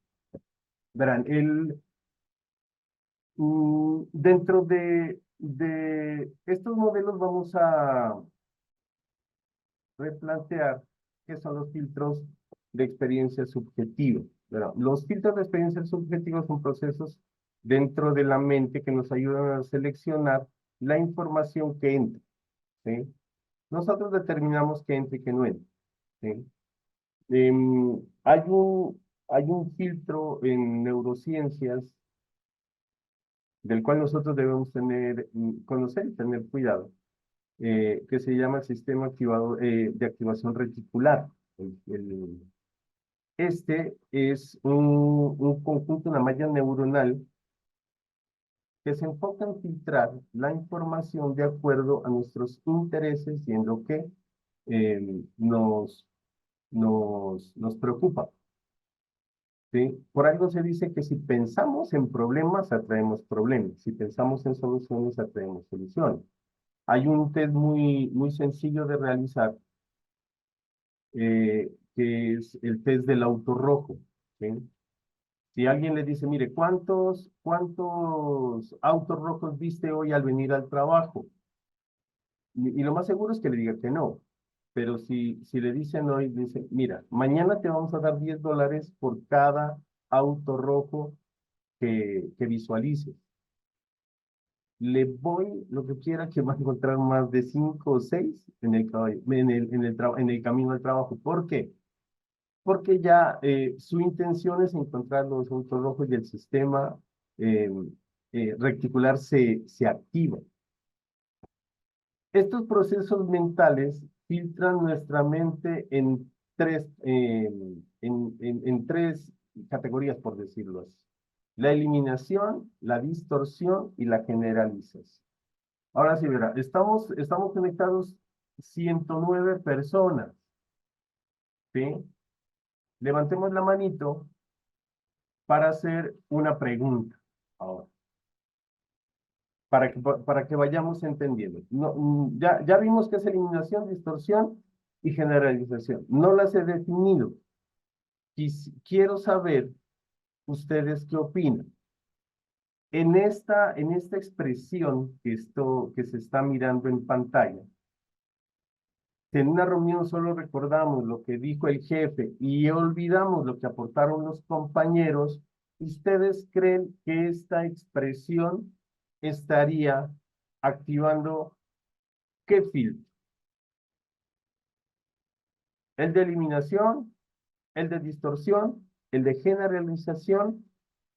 Verán, dentro de estos modelos vamos a replantear qué son los filtros de experiencia subjetiva. ¿Verdad? Los filtros de experiencia subjetiva son procesos dentro de la mente que nos ayudan a seleccionar la información que entra. ¿Sí? Nosotros determinamos qué entra y qué no entra. ¿Sí? Hay un filtro en neurociencias del cual nosotros debemos conocer y tener cuidado, que se llama el sistema de activación reticular. Este es un conjunto, una malla neuronal que se enfoca en filtrar la información de acuerdo a nuestros intereses y en lo que nos preocupa. ¿Sí? Por algo se dice que si pensamos en problemas, atraemos problemas. Si pensamos en soluciones, atraemos soluciones. Hay un test muy sencillo de realizar, que es el test del auto rojo. ¿Sí? Si alguien le dice, mire, ¿cuántos autos rojos viste hoy al venir al trabajo? Y lo más seguro es que le diga que no. Pero si le dicen hoy, dice, mira, mañana te vamos a dar $10 por cada auto rojo que visualices. Le voy, lo que quiera, que va a encontrar más de 5 o 6 en el camino al trabajo. ¿Por qué? Porque ya su intención es encontrar los autos rojos y el sistema eh, reticular se activa. Estos procesos mentales filtran nuestra mente en tres categorías, por decirlo así. La eliminación, la distorsión y la generalización. Ahora sí, verá, estamos conectados 109 personas, ¿sí? Levantemos la manito para hacer una pregunta ahora, para que vayamos entendiendo. No, ya vimos que es eliminación, distorsión y generalización. No las he definido. Quiero saber ustedes qué opinan. En esta expresión que se está mirando en pantalla, en una reunión solo recordamos lo que dijo el jefe y olvidamos lo que aportaron los compañeros, ¿ustedes creen que esta expresión estaría activando qué filtro? ¿El de eliminación, el de distorsión, el de generalización?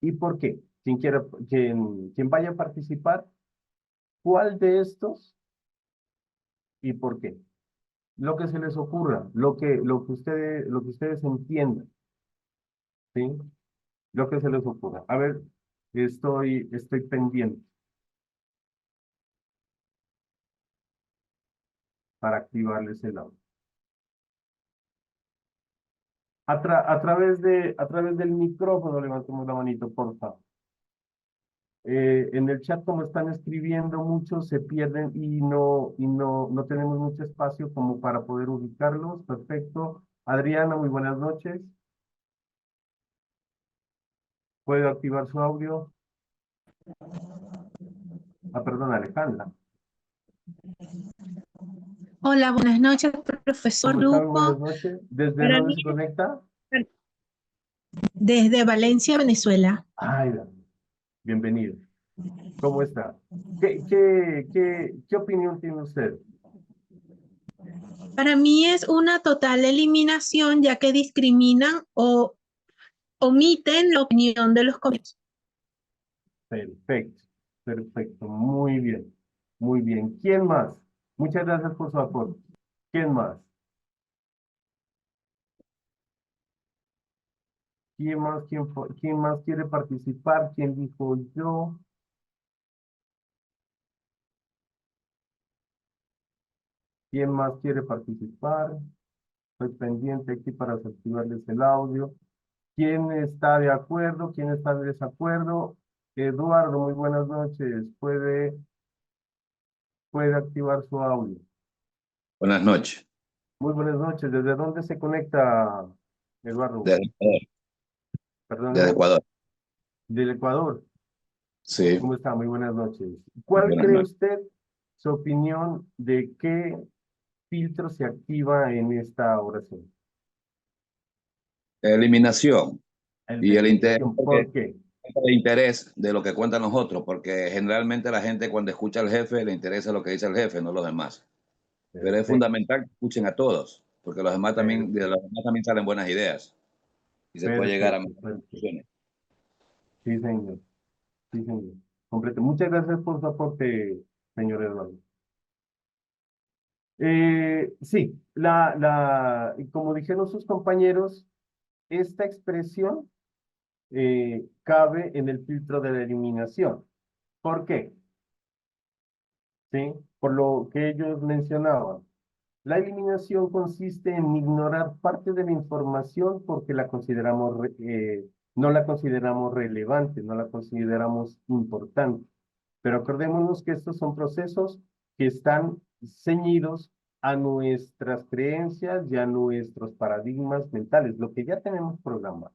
¿Y por qué? Quien vaya a participar, ¿cuál de estos y por qué? Lo que se les ocurra, lo que ustedes entiendan, ¿sí? Lo que se les ocurra. A ver, estoy pendiente para activarles el audio. A través del micrófono, levantemos la manito, por favor. En el chat, como están escribiendo, muchos se pierden y no tenemos mucho espacio como para poder ubicarlos. Perfecto. Adriana, muy buenas noches. ¿Puede activar su audio? Ah, perdón, Alejandra. Hola, buenas noches, profesor ¿Cómo está? Muy buenas Luco. noches. ¿Desde Para dónde mí, se conecta? desde Valencia, Venezuela. Ay, bienvenido. ¿Cómo está? ¿Qué opinión tiene usted? Para mí es una total eliminación, ya que discriminan o omiten la opinión de los comentarios. Perfecto, perfecto, muy bien, muy bien. ¿Quién más? Muchas gracias por su aporte. ¿Quién más? ¿Quién más? ¿Quién más quiere participar? ¿Quién dijo yo? ¿Quién más quiere participar? Estoy pendiente aquí para activarles el audio. ¿Quién está de acuerdo? ¿Quién está de desacuerdo? Eduardo, muy buenas noches. Puede activar su audio. Buenas noches. Muy buenas noches. ¿Desde dónde se conecta, Eduardo? Desde Ecuador. Desde Perdón, Ecuador. del Ecuador. Sí, ¿Cómo está? Muy buenas noches. ¿Cuál buenas cree noches. usted su opinión de qué filtro se activa en esta oración? Eliminación. Y el interés, ¿Por qué? el interés de lo que cuentan los otros, porque generalmente la gente cuando escucha al jefe le interesa lo que dice el jefe, no los demás. Pero es Perfecto, fundamental que escuchen a todos, porque los demás también, de perfecto, los demás también salen buenas ideas y se puede llegar a perfecto, mejores perfecto. conclusiones. Sí, señor. Sí, señor. Completo. Muchas gracias por su aporte, señor Eduardo. Sí, como dijeron sus compañeros, esta expresión cabe en el filtro de la eliminación. ¿Por qué? ¿Sí? Por lo que ellos mencionaban. La eliminación consiste en ignorar parte de la información porque no la consideramos relevante, no la consideramos importante. Pero acordémonos que estos son procesos que están ceñidos a nuestras creencias y a nuestros paradigmas mentales, lo que ya tenemos programado.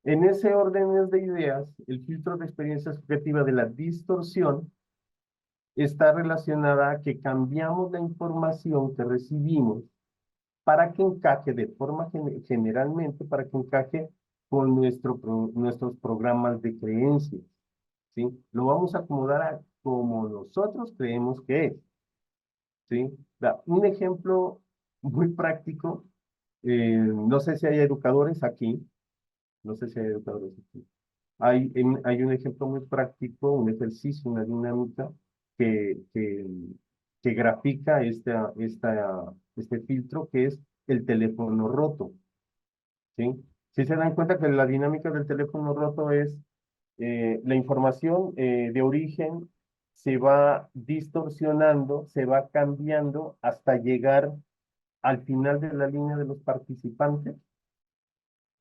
En ese orden de ideas, el filtro de experiencia subjetiva de la distorsión está relacionada a que cambiamos la información que recibimos para que encaje de forma generalmente, para que encaje con nuestros programas de creencias, ¿sí? Lo vamos a acomodar a como nosotros creemos que es, ¿sí? Un ejemplo muy práctico, no sé si hay educadores aquí, no sé si hay educadores aquí. Hay un ejemplo muy práctico, un ejercicio, una dinámica que, que, que grafica este filtro que es el teléfono roto, ¿sí? Si se dan cuenta que la dinámica del teléfono roto es la información de origen se va distorsionando, se va cambiando hasta llegar al final de la línea de los participantes.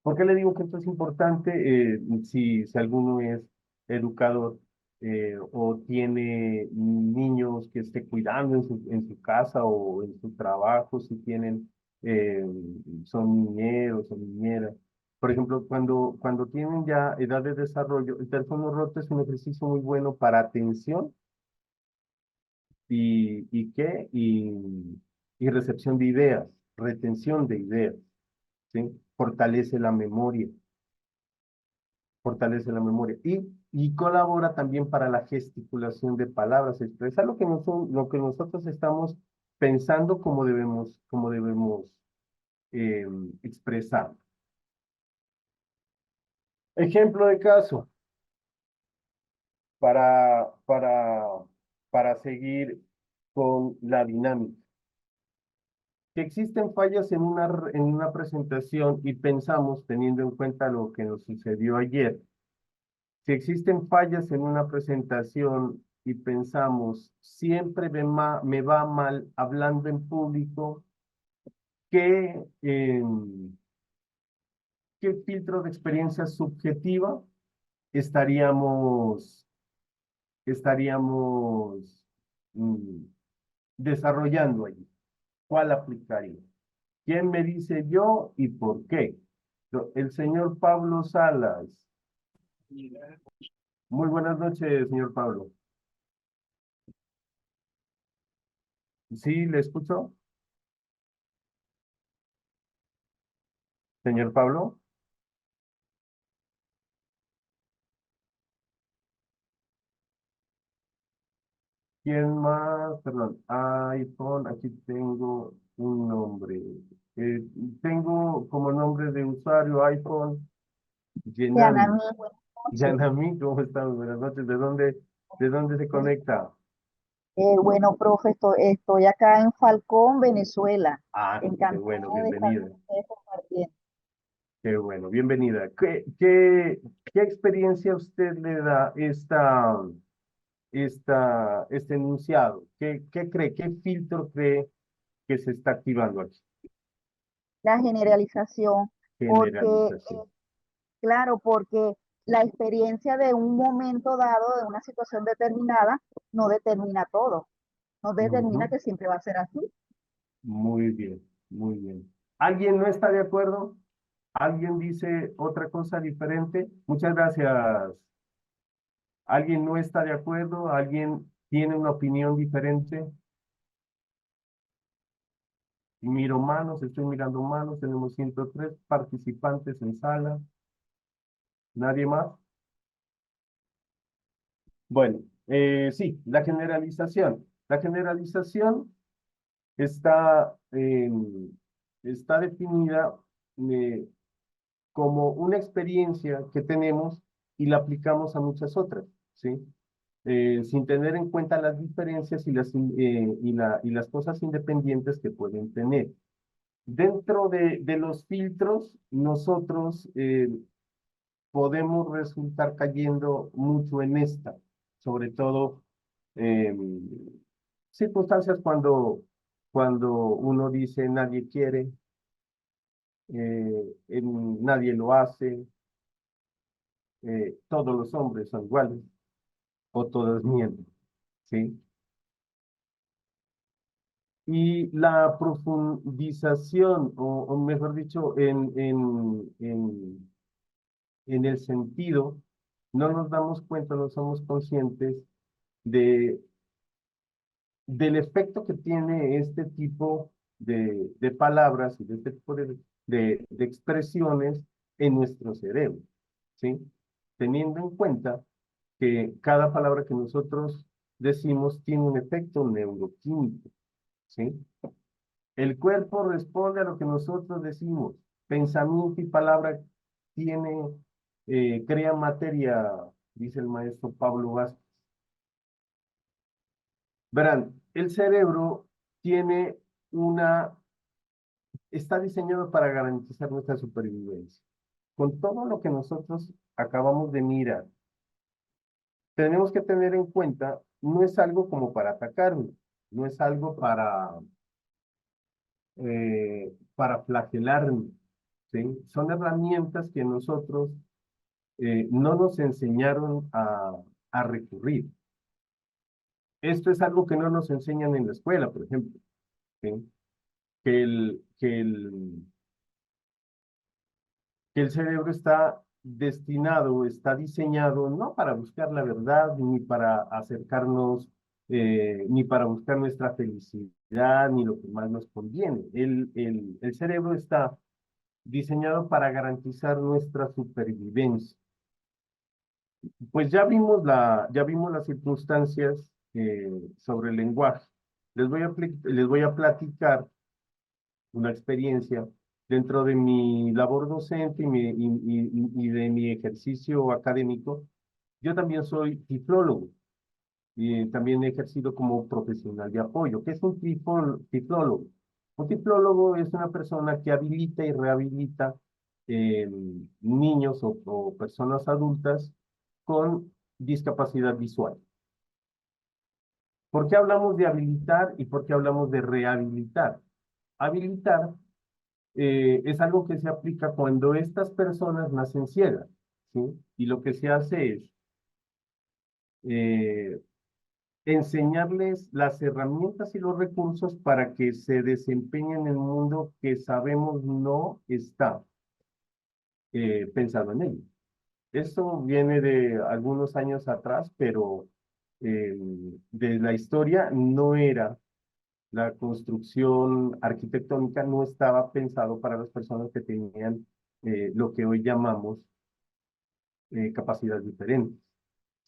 ¿Por qué le digo que esto es importante? Si alguno es educador o tiene niños que esté cuidando en su casa o en su trabajo, si tienen, eh, son niñeros o niñeras. Por ejemplo, cuando tienen ya edad de desarrollo, el teléfono roto es un ejercicio muy bueno para atención y recepción de ideas, retención de ideas, ¿sí? Fortalece la memoria y colabora también para la gesticulación de palabras, expresa lo que nosotros estamos pensando cómo debemos eh, expresar. Ejemplo de caso, para, para, para seguir con la dinámica. Que existen fallas en una presentación y pensamos, teniendo en cuenta lo que nos sucedió ayer, si existen fallas en una presentación y pensamos, siempre me va mal hablando en público, ¿qué, qué filtro de experiencia subjetiva estaríamos, estaríamos mm, desarrollando allí? ¿Cuál aplicaría? ¿Quién me dice yo y por qué? El señor Pablo Salas. Muy buenas noches, señor Pablo. ¿Sí, le escucho? Señor Pablo. ¿Quién más? Perdón, iPhone, aquí tengo un nombre. Eh, Tengo como nombre de usuario iPhone, Yenami. Yanami, buenas noches. Yanami, ¿cómo están? Buenas noches. De dónde se conecta? Bueno, profe, estoy acá en Falcón, Venezuela. Ah, qué bueno, Encantada de estar bienvenida. con ustedes compartiendo. Qué bueno, bienvenida. ¿Qué experiencia a usted le da este enunciado? ¿Qué cree? ¿Qué filtro cree que se está activando aquí? La generalización, porque, Generalización. claro, porque la experiencia de un momento dado, de una situación determinada, no determina todo. No determina Ujú. que siempre va a ser así. Muy bien, muy bien. ¿Alguien no está de acuerdo? ¿Alguien dice otra cosa diferente? Muchas gracias. ¿Alguien no está de acuerdo? ¿Alguien tiene una opinión diferente? Miro manos, estoy mirando manos, tenemos 103 participantes en sala. ¿Nadie más? Bueno, sí, la generalización. La generalización está, está definida como una experiencia que tenemos y la aplicamos a muchas otras, ¿sí? Sin tener en cuenta las diferencias y las cosas independientes que pueden tener. Dentro de los filtros, nosotros podemos resultar cayendo mucho en esta, sobre todo circunstancias cuando uno dice nadie quiere, nadie lo hace, todos los hombres son iguales, o todos mienten, ¿sí? Y la profundización, o mejor dicho, en el sentido, no nos damos cuenta, no somos conscientes de, del efecto que tiene este tipo de palabras y de este tipo de expresiones en nuestro cerebro, ¿sí? Teniendo en cuenta que cada palabra que nosotros decimos tiene un efecto neuroquímico, ¿sí? El cuerpo responde a lo que nosotros decimos. Pensamiento y palabra tiene, crea materia, dice el maestro Pablo Vázquez. Verán, el cerebro tiene está diseñado para garantizar nuestra supervivencia. Con todo lo que nosotros acabamos de mirar, tenemos que tener en cuenta, no es algo como para atacarnos, no es algo para flagelarnos, ¿sí? Son herramientas que nosotros no nos enseñaron a recurrir. Esto es algo que no nos enseñan en la escuela, por ejemplo, ¿sí? Que el cerebro está destinado, está diseñado no para buscar la verdad, ni para acercarnos, ni para buscar nuestra felicidad, ni lo que más nos conviene. El cerebro está diseñado para garantizar nuestra supervivencia. Pues ya vimos las circunstancias sobre el lenguaje. Les voy a platicar una experiencia dentro de mi labor docente y de mi ejercicio académico. Yo también soy tiflólogo y también he ejercido como profesional de apoyo. ¿Qué es un tiflólogo? Un tiflólogo es una persona que habilita y rehabilita niños o personas adultas con discapacidad visual. ¿Por qué hablamos de habilitar y por qué hablamos de rehabilitar? Habilitar es algo que se aplica cuando estas personas nacen ciegas, ¿sí? Y lo que se hace es eh, enseñarles las herramientas y los recursos para que se desempeñen en el mundo que sabemos no está pensado en ellos. Esto viene de algunos años atrás, pero de la historia no era, la construcción arquitectónica no estaba pensado para las personas que tenían lo que hoy llamamos capacidades diferentes,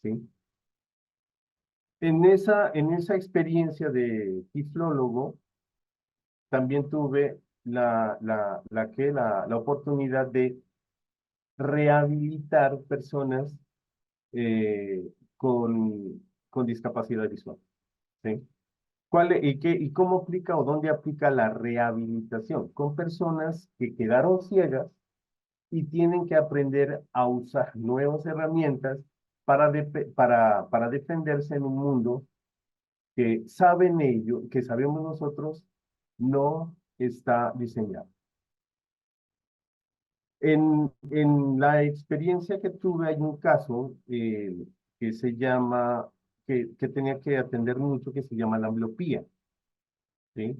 ¿sí? En esa experiencia de tiflólogo, también tuve la oportunidad de rehabilitar personas eh, con discapacidad visual, ¿sí? ¿Y cómo aplica o dónde aplica la rehabilitación? Con personas que quedaron ciegas y tienen que aprender a usar nuevas herramientas para defenderse en un mundo que saben ellos, que sabemos nosotros, no está diseñado. En la experiencia que tuve hay un caso que se llama, que tenía que atender mucho, que se llama la ambliopía, ¿sí?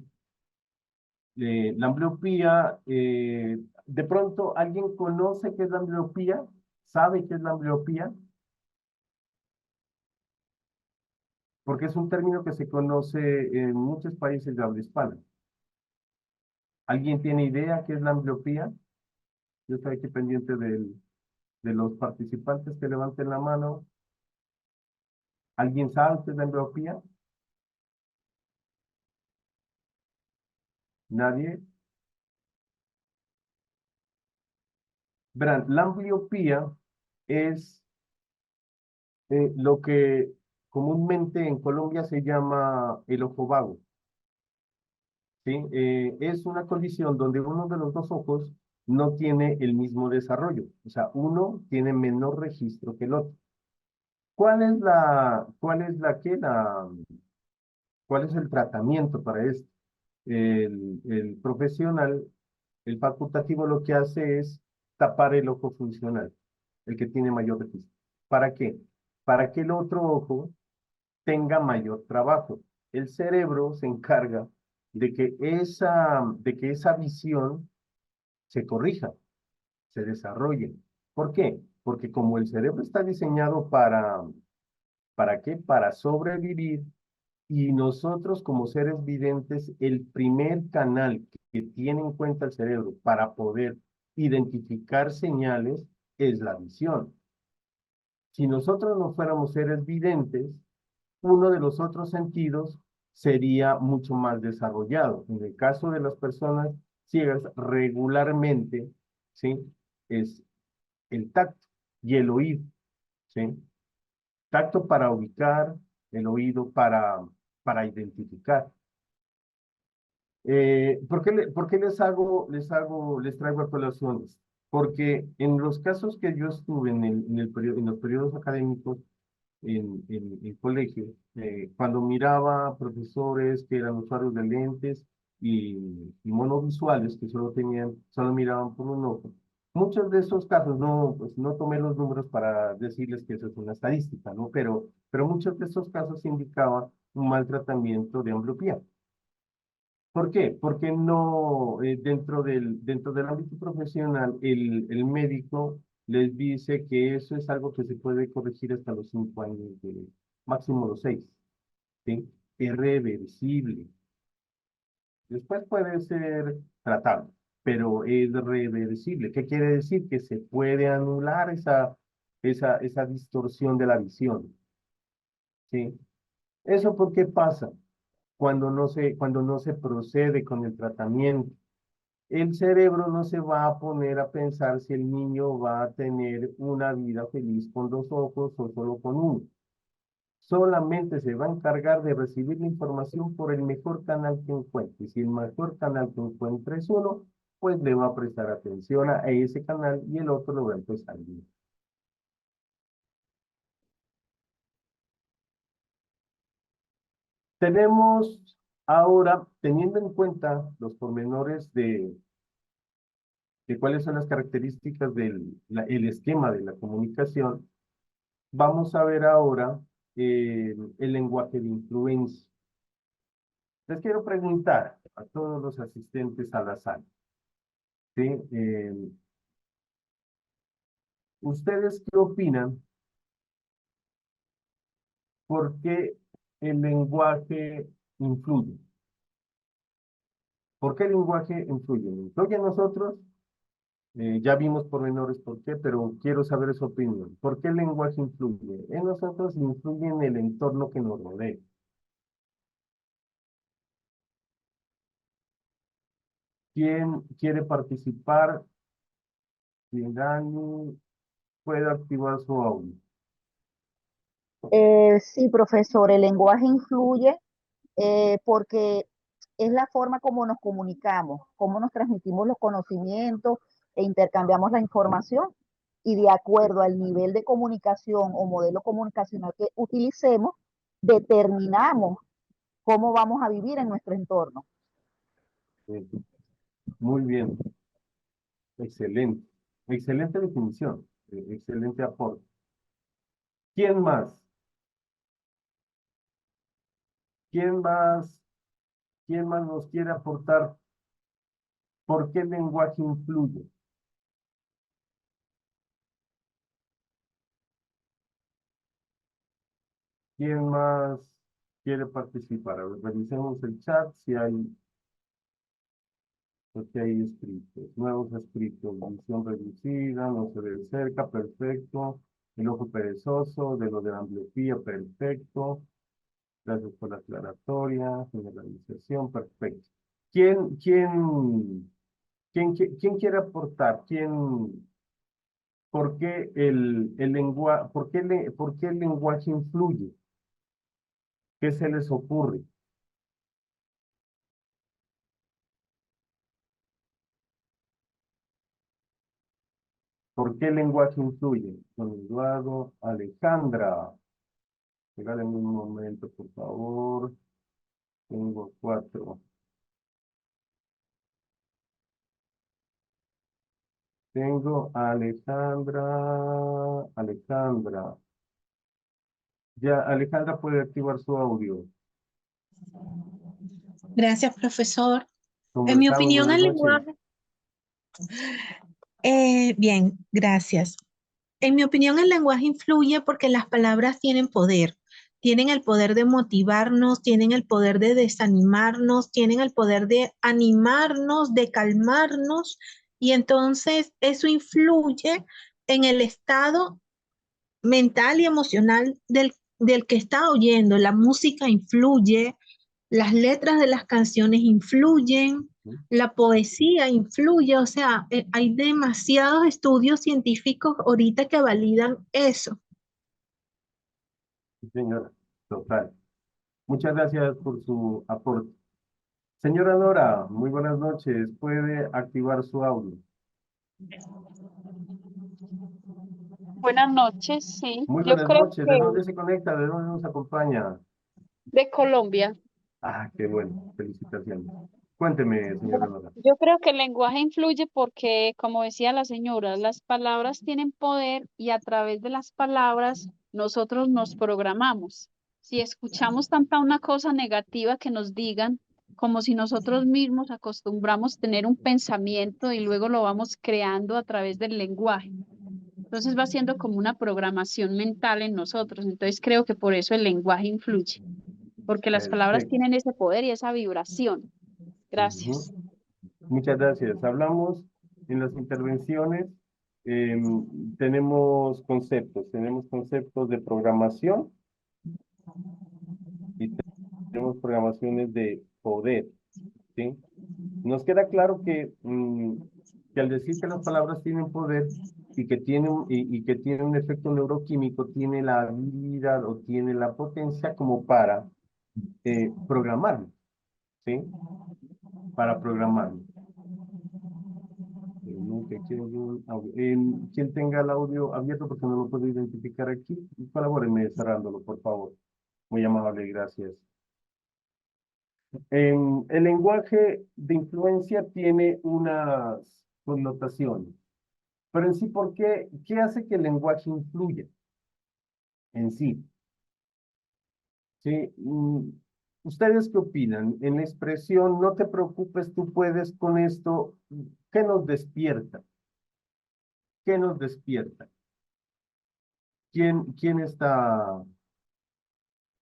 La ambliopía, de pronto, ¿alguien conoce qué es la ambliopía? ¿Sabe qué es la ambliopía? Porque es un término que se conoce en muchos países de habla hispana. ¿Alguien tiene idea qué es la ambliopía? Yo estoy aquí pendiente de los participantes que levanten la mano. ¿Alguien sabe qué es la ambliopía? ¿Nadie? Verán, la ambliopía es lo que comúnmente en Colombia se llama el ojo vago, ¿sí? Es una condición donde uno de los dos ojos no tiene el mismo desarrollo, o sea, uno tiene menor registro que el otro. ¿Cuál es el tratamiento para esto? El profesional, el facultativo, lo que hace es tapar el ojo funcional, el que tiene mayor registro. ¿Para qué? Para que el otro ojo tenga mayor trabajo. El cerebro se encarga de que esa visión se corrija, se desarrolle. ¿Por qué? Porque como el cerebro está diseñado ¿para qué? Para sobrevivir, y nosotros como seres videntes, el primer canal que tiene en cuenta el cerebro para poder identificar señales es la visión. Si nosotros no fuéramos seres videntes, uno de los otros sentidos sería mucho más desarrollado. En el caso de las personas ciegas, regularmente, ¿sí? Es el tacto y el oído, ¿sí? Tacto para ubicar, el oído para identificar. ¿Por qué les traigo a colaciones? Porque en los casos que yo estuve en los periodos académicos en colegio, cuando miraba profesores que eran usuarios de lentes y monovisuales, que solo miraban por un ojo, muchos de esos casos, no, pues no tomé los números para decirles que eso es una estadística, ¿no? Pero muchos de esos casos indicaban un mal tratamiento de ambliopía. ¿Por qué? Porque no, dentro del ámbito profesional, el médico les dice que eso es algo que se puede corregir hasta los 5 años, máximo los 6, ¿sí? Es reversible. Después puede ser tratado, pero es reversible. ¿Qué quiere decir? Que se puede anular esa distorsión de la visión, ¿sí? ¿Eso por qué pasa? Cuando no se procede con el tratamiento. El cerebro no se va a poner a pensar si el niño va a tener una vida feliz con 2 ojos o solo con uno. Solamente se va a encargar de recibir la información por el mejor canal que encuentre. Si el mejor canal que encuentre es uno, pues le va a prestar atención a ese canal y el otro lo va a empezar a ver. Tenemos ahora, teniendo en cuenta los pormenores de cuáles son las características el esquema de la comunicación, vamos a ver ahora el lenguaje de influencia. Les quiero preguntar a todos los asistentes a la sala, ¿sí? ¿Ustedes qué opinan? ¿Por qué el lenguaje influye? ¿Por qué el lenguaje influye? ¿Influye en nosotros? Ya vimos por menores por qué, pero quiero saber su opinión. ¿Por qué el lenguaje influye? En nosotros influye en el entorno que nos rodea. ¿Quién quiere participar? Si Dani puede activar su audio. Sí, profesor, el lenguaje influye porque es la forma como nos comunicamos, cómo nos transmitimos los conocimientos e intercambiamos la información. Y de acuerdo al nivel de comunicación o modelo comunicacional que utilicemos, determinamos cómo vamos a vivir en nuestro entorno. Sí, muy bien, excelente. Excelente definición, excelente aporte. ¿Quién más? ¿Quién más? ¿Quién más nos quiere aportar por qué el lenguaje influye? ¿Quién más quiere participar? A ver, revisemos el chat si hay Porque hay escritos, nuevos escritos, visión reducida, no se ve cerca, perfecto. El ojo perezoso, de lo de la ambliopía, perfecto. Gracias por la aclaratoria, generalización, perfecto. ¿Quién quiere aportar? ¿Por qué por qué el lenguaje influye? ¿Qué se les ocurre? ¿Por qué el lenguaje influye? Don Eduardo, Alejandra. Regálenme un momento, por favor. Tengo 4. Tengo a Alejandra. Ya, Alejandra puede activar su audio. Gracias, profesor. ¿Cómo En mi estamos? opinión, Buenas el noches. lenguaje... Bien, gracias. En mi opinión, el lenguaje influye porque las palabras tienen poder. Tienen el poder de motivarnos, tienen el poder de desanimarnos, tienen el poder de animarnos, de calmarnos, y entonces eso influye en el estado mental y emocional del que está oyendo. La música influye, las letras de las canciones influyen, la poesía influye, o sea, hay demasiados estudios científicos ahorita que validan eso. Sí, señora, total. Muchas gracias por su aporte. Señora Nora, muy buenas noches. ¿Puede activar su audio? Buenas noches, sí. Muy Yo buenas creo noches. que ¿De dónde se conecta? ¿De dónde nos acompaña? de Colombia. Ah, qué bueno. Felicitaciones. Cuénteme, señora Nora. Yo creo que el lenguaje influye porque, como decía la señora, las palabras tienen poder y a través de las palabras nosotros nos programamos. Si escuchamos tanta una cosa negativa que nos digan, como si nosotros mismos acostumbramos tener un pensamiento y luego lo vamos creando a través del lenguaje. Entonces va siendo como una programación mental en nosotros. Entonces creo que por eso el lenguaje influye, porque las palabras Perfecto. tienen ese poder y esa vibración. Gracias. Ujú. Muchas gracias. Hablamos en las intervenciones, tenemos conceptos de programación y tenemos programaciones de poder, ¿sí? Nos queda claro que al decir que las palabras tienen poder y que tienen un efecto neuroquímico, tiene la habilidad o tiene la potencia como para programarlo, ¿sí? Para programarlo. Quien tenga el audio abierto porque no lo puedo identificar aquí, colabórenme cerrándolo, por favor. Muy amable, gracias. El lenguaje de influencia tiene unas connotaciones, pero en sí, ¿qué hace que el lenguaje influya en sí? ¿Sí? ¿Ustedes qué opinan? En la expresión, no te preocupes, tú puedes con esto, ¿qué nos despierta? ¿Qué nos despierta? ¿Quién está,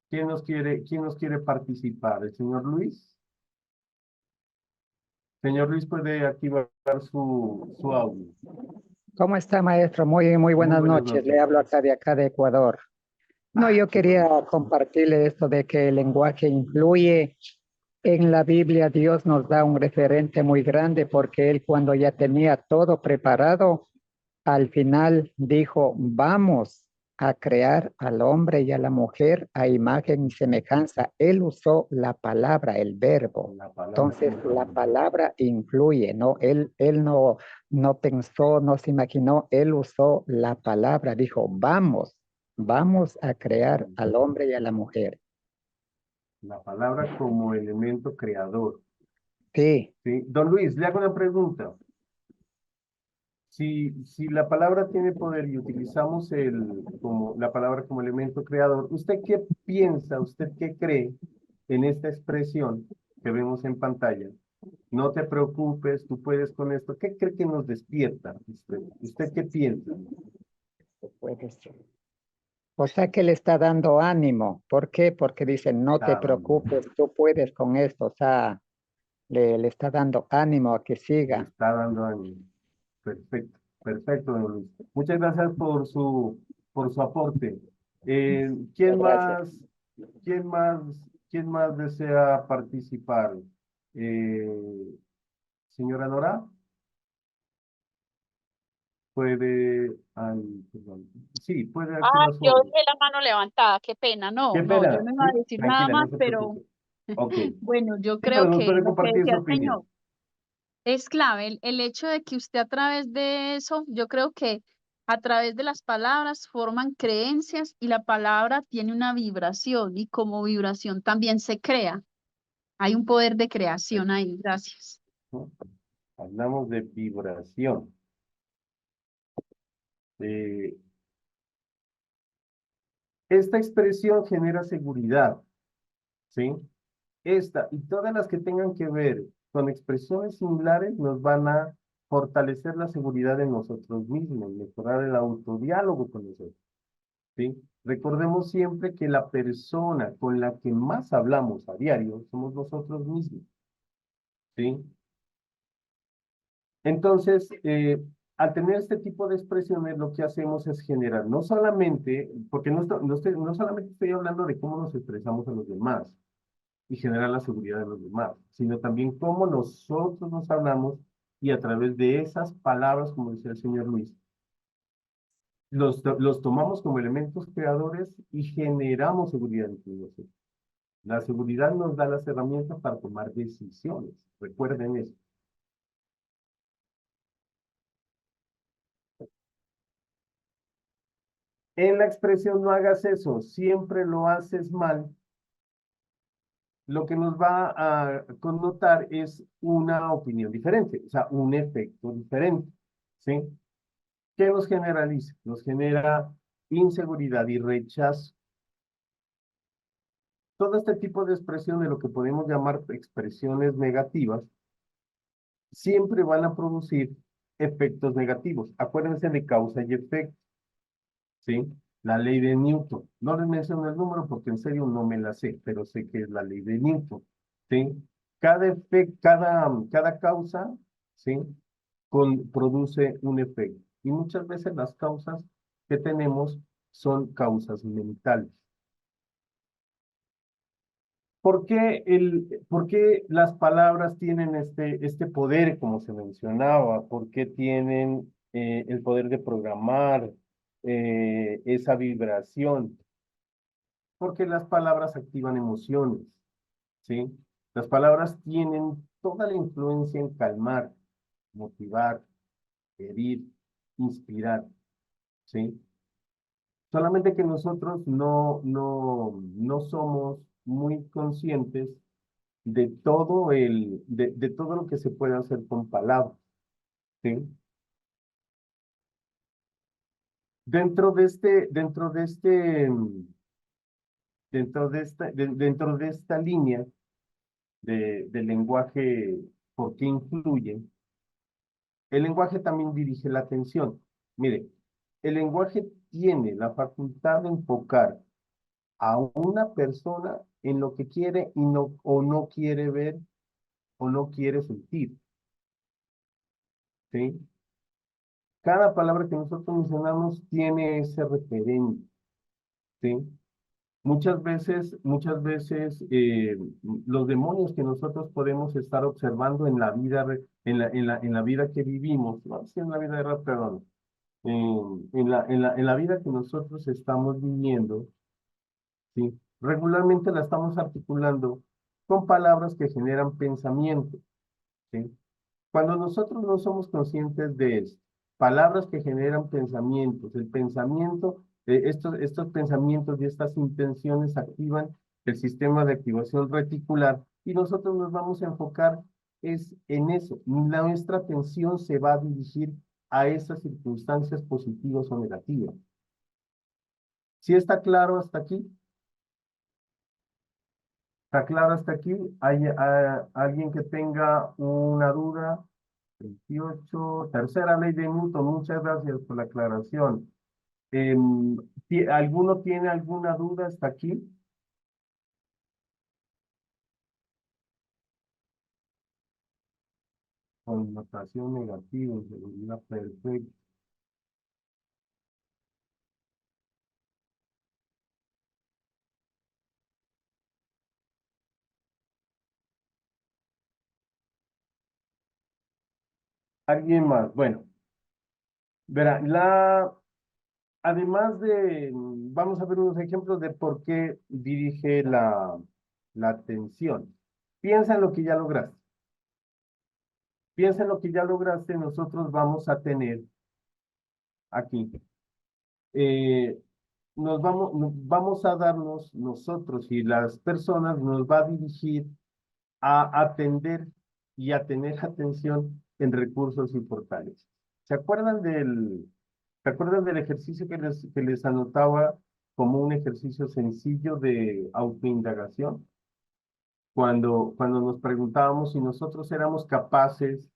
quién nos quiere participar? ¿El señor Luis? Señor Luis, puede activar su audio. ¿Cómo está, maestro? Muy Muy buenas buenas noches. noches. Le hablo acá de Ecuador. No, yo Qué bueno. quería compartirle esto de que el lenguaje influye. En la Biblia Dios nos da un referente muy grande porque Él cuando ya tenía todo preparado, al final dijo, vamos a crear al hombre y a la mujer a imagen y semejanza. Él usó la palabra, el verbo. La palabra. Entonces la palabra influye, ¿no? Él no pensó, no se imaginó, él usó la palabra, dijo, vamos a crear al hombre y a la mujer. La palabra como elemento creador. Sí, ¿Sí? Don Luis, le hago una pregunta. Si la palabra tiene poder y utilizamos la palabra como elemento creador, ¿usted qué piensa, usted qué cree en esta expresión que vemos en pantalla? No te preocupes, tú puedes con esto. ¿Qué cree que nos despierta usted? ¿Usted qué piensa? puede ser. O sea que le está dando ánimo. ¿Por qué? Porque dice, no te Ah, preocupes, tú puedes con esto. O sea, le está dando ánimo a que siga. Está dando ánimo. Perfecto, perfecto, don Luis. Muchas gracias por su aporte. ¿Quién más, quién más, quién más desea participar? Señora Nora, puede, perdón. Sí, puede activar su Yo audio. dejé la mano levantada, qué pena. Qué No, yo pena, no iba a sí, decir nada tranquila, más, no se pero preocupe. Ok, sí, bueno, yo pero creo nos que puede lo que compartir decía su el opinión. Señor es clave. El hecho de que usted a través de eso, yo creo que a través de las palabras forman creencias y la palabra tiene una vibración y como vibración también se crea. Hay un poder de creación ahí. Gracias. ¿No? Hablamos de vibración. Eh, Esta expresión genera seguridad, ¿sí? Esta y todas las que tengan que ver con expresiones similares nos van a fortalecer la seguridad en nosotros mismos, mejorar el autodiálogo con nosotros, ¿sí? Recordemos siempre que la persona con la que más hablamos a diario somos nosotros mismos, ¿sí? Entonces, al tener este tipo de expresiones, lo que hacemos es generar, no solamente, porque no solamente estoy hablando de cómo nos expresamos a los demás y generar la seguridad de los demás, sino también cómo nosotros nos hablamos y a través de esas palabras, como decía el señor Luis, los tomamos como elementos creadores y generamos seguridad entre nosotros. La seguridad nos da las herramientas para tomar decisiones. Recuerden eso. En la expresión no hagas eso, siempre lo haces mal, lo que nos va a connotar es una opinión diferente, o sea, un efecto diferente, ¿sí? ¿Qué nos generaliza? Nos genera inseguridad y rechazo. Todo este tipo de expresiones, lo que podemos llamar expresiones negativas, siempre van a producir efectos negativos. Acuérdense de causa y efecto, ¿sí? La ley de Newton. No les menciono el número porque en serio no me la sé, pero sé que es la ley de Newton, ¿sí? Cada causa, ¿sí? Produce un efecto. Y muchas veces las causas que tenemos son causas mentales. ¿Por qué las palabras tienen este poder, como se mencionaba? ¿Por qué tienen el poder de programar esa vibración? Porque las palabras activan emociones, ¿sí? Las palabras tienen toda la influencia en calmar, motivar, herir, inspirar, ¿sí? Solamente que nosotros no somos muy conscientes de todo lo que se puede hacer con palabras, ¿sí? Dentro de esta línea del lenguaje, ¿por qué influye? El lenguaje también dirige la atención. Mire, el lenguaje tiene la facultad de enfocar a una persona en lo que quiere o no quiere ver o no quiere sentir, ¿sí? Cada palabra que nosotros mencionamos tiene ese referente, ¿sí? Muchas veces los demonios que nosotros podemos estar observando en la vida, en la vida que vivimos, no sí, en la vida real, perdón, en la vida que nosotros estamos viviendo, ¿sí? Regularmente la estamos articulando con palabras que generan pensamiento, ¿sí? Cuando nosotros no somos conscientes de esto, palabras que generan pensamientos, el pensamiento, estos pensamientos y estas intenciones activan el sistema de activación reticular y nosotros nos vamos a enfocar es en eso. Nuestra atención se va a dirigir a esas circunstancias positivas o negativas. ¿Sí está claro hasta aquí? ¿Está claro hasta aquí? ¿Hay alguien que tenga una duda? 28, tercera ley de Newton, muchas gracias por la aclaración. ¿Alguno tiene alguna duda hasta aquí? connotación negativa, inseguridad perfecta. ¿Alguien más? Bueno, verá, además de, vamos a ver unos ejemplos de por qué dirige la atención. Piensa en lo que ya lograste. Piensa en lo que ya lograste, nosotros vamos a tener aquí. eh, vamos a darnos nosotros y las personas nos va a dirigir a atender y a tener atención en recursos y fortalezas. ¿Se acuerdan del ejercicio que les anotaba como un ejercicio sencillo de autoindagación? Cuando nos preguntábamos si nosotros éramos capaces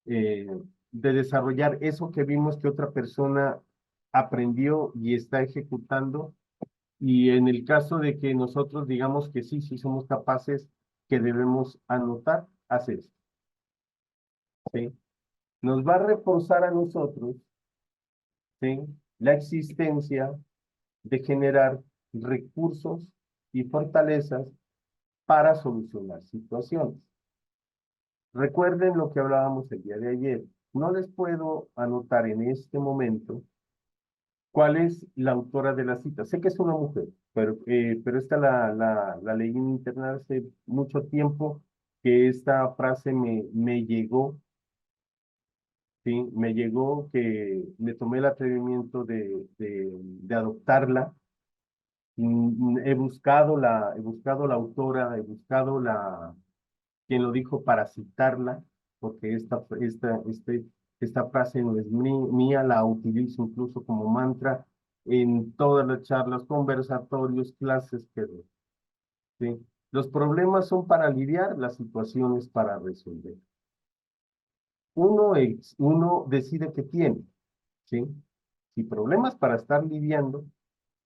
eh, de desarrollar eso que vimos que otra persona aprendió y está ejecutando. Y en el caso de que nosotros digamos que sí, sí somos capaces, que debemos anotar, hacer esto. ¿Sí? Nos va a reforzar a nosotros, ¿sí?, la existencia de generar recursos y fortalezas para solucionar situaciones. Recuerden lo que hablábamos el día de ayer. No les puedo anotar en este momento cuál es la autora de la cita. Sé que es una mujer, pero esta la leí en internet hace mucho tiempo, que esta frase me llegó, ¿sí? Me llegó, que me tomé el atrevimiento de adoptarla. He buscado la autora, he buscado quien lo dijo para citarla, porque esta frase no es mía, la utilizo incluso como mantra en todas las charlas, conversatorios, clases que doy, ¿sí? Los problemas son para lidiar, las situaciones para resolver. Uno decide qué tiene, ¿sí? Si problemas para estar lidiando,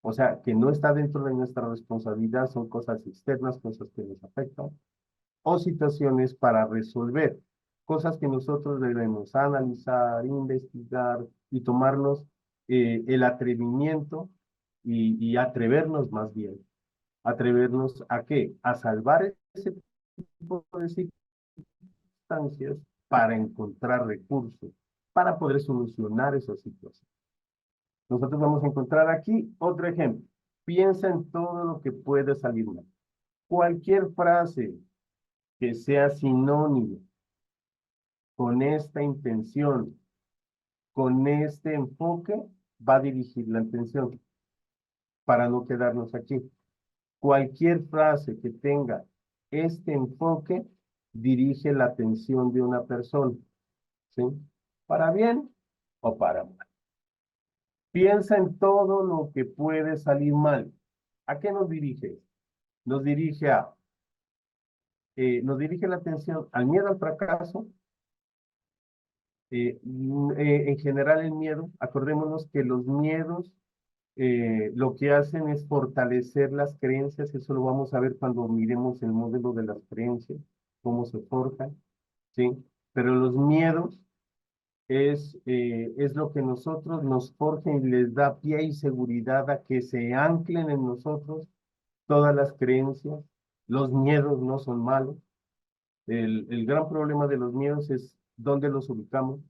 o sea, que no está dentro de nuestra responsabilidad, son cosas externas, cosas que nos afectan, o situaciones para resolver, cosas que nosotros debemos analizar, investigar y tomarnos el atrevimiento y atrevernos más bien. ¿Atrevernos a qué? A salvar ese tipo de circunstancias para encontrar recursos, para poder solucionar esas situaciones. Nosotros vamos a encontrar aquí otro ejemplo. Piensa en todo lo que puede salir mal. Cualquier frase que sea sinónimo con esta intención, con este enfoque, va a dirigir la atención para no quedarnos aquí. Cualquier frase que tenga este enfoque dirige la atención de una persona, ¿sí? Para bien o para mal. Piensa en todo lo que puede salir mal. ¿A qué nos dirige? Nos dirige nos dirige la atención al miedo al fracaso. En general el miedo, acordémonos que los miedos lo que hacen es fortalecer las creencias, eso lo vamos a ver cuando miremos el modelo de las creencias, cómo se forjan, ¿sí? Pero los miedos es lo que nosotros nos forja y les da pie y seguridad a que se anclen en nosotros todas las creencias. Los miedos no son malos. El gran problema de los miedos es dónde los ubicamos,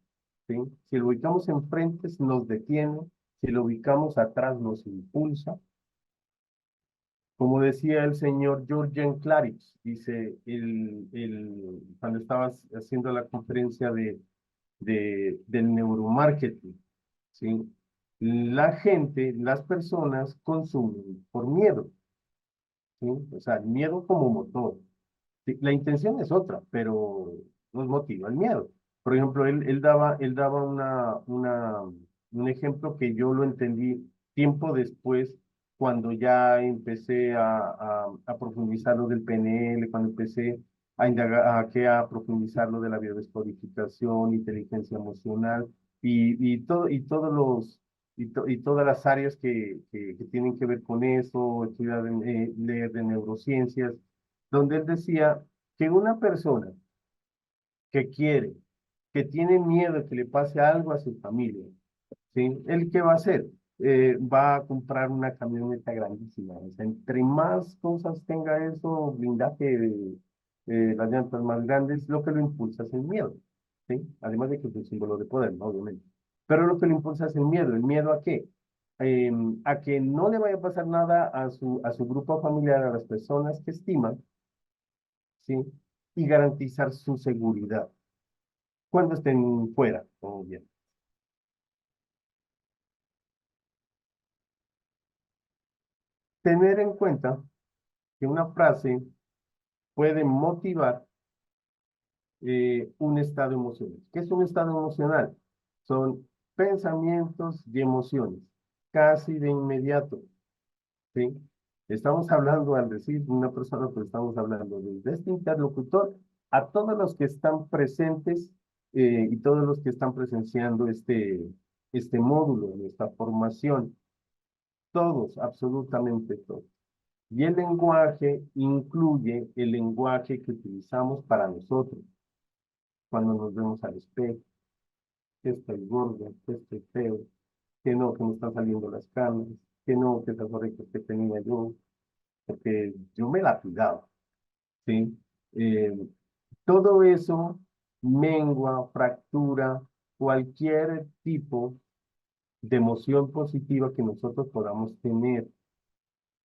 ¿sí? Si lo ubicamos enfrente, nos detiene. Si lo ubicamos atrás, nos impulsa. Como decía el señor Jürgen Klarich, dice, cuando estaba haciendo la conferencia del neuromarketing, ¿sí? La gente, las personas consumen por miedo, ¿sí? O sea, el miedo como motor. Sí, la intención es otra, pero nos motiva el miedo. Por ejemplo, él daba un ejemplo que yo lo entendí tiempo después, cuando ya empecé a profundizar lo del PNL, cuando empecé a indagar, a profundizar lo de la biodescodificación, inteligencia emocional y todas las áreas que tienen que ver con eso, estudiar, leer de neurociencias, donde él decía que una persona que quiere que tiene miedo de que le pase algo a su familia, ¿sí? ¿Él qué va a hacer? Va a comprar una camioneta grandísima. O sea, entre más cosas tenga eso, blindaje, las llantas más grandes, lo que lo impulsa es el miedo, ¿sí? Además de que es un símbolo de poder, ¿no? Obviamente. Pero lo que lo impulsa es el miedo. ¿El miedo a qué? A que no le vaya a pasar nada a su grupo familiar, a las personas que estima, ¿sí? Y garantizar su seguridad cuando estén fuera, como bien. Tener en cuenta que una frase puede motivar un estado emocional. ¿Qué es un estado emocional? Son pensamientos y emociones, casi de inmediato, ¿sí? Estamos hablando, al decir una persona, pues estamos hablando desde este interlocutor a todos los que están presentes y todos los que están presenciando este módulo, esta formación. Todos, absolutamente todos. Y el lenguaje incluye el lenguaje que utilizamos para nosotros, cuando nos vemos al espejo, que estoy gordo, que estoy feo, que no, que me están saliendo las canas, que no, que esas orejas que tenía yo, porque yo me la cuidaba, ¿sí? Eh, Todo eso mengua, fractura cualquier tipo de emoción positiva que nosotros podamos tener,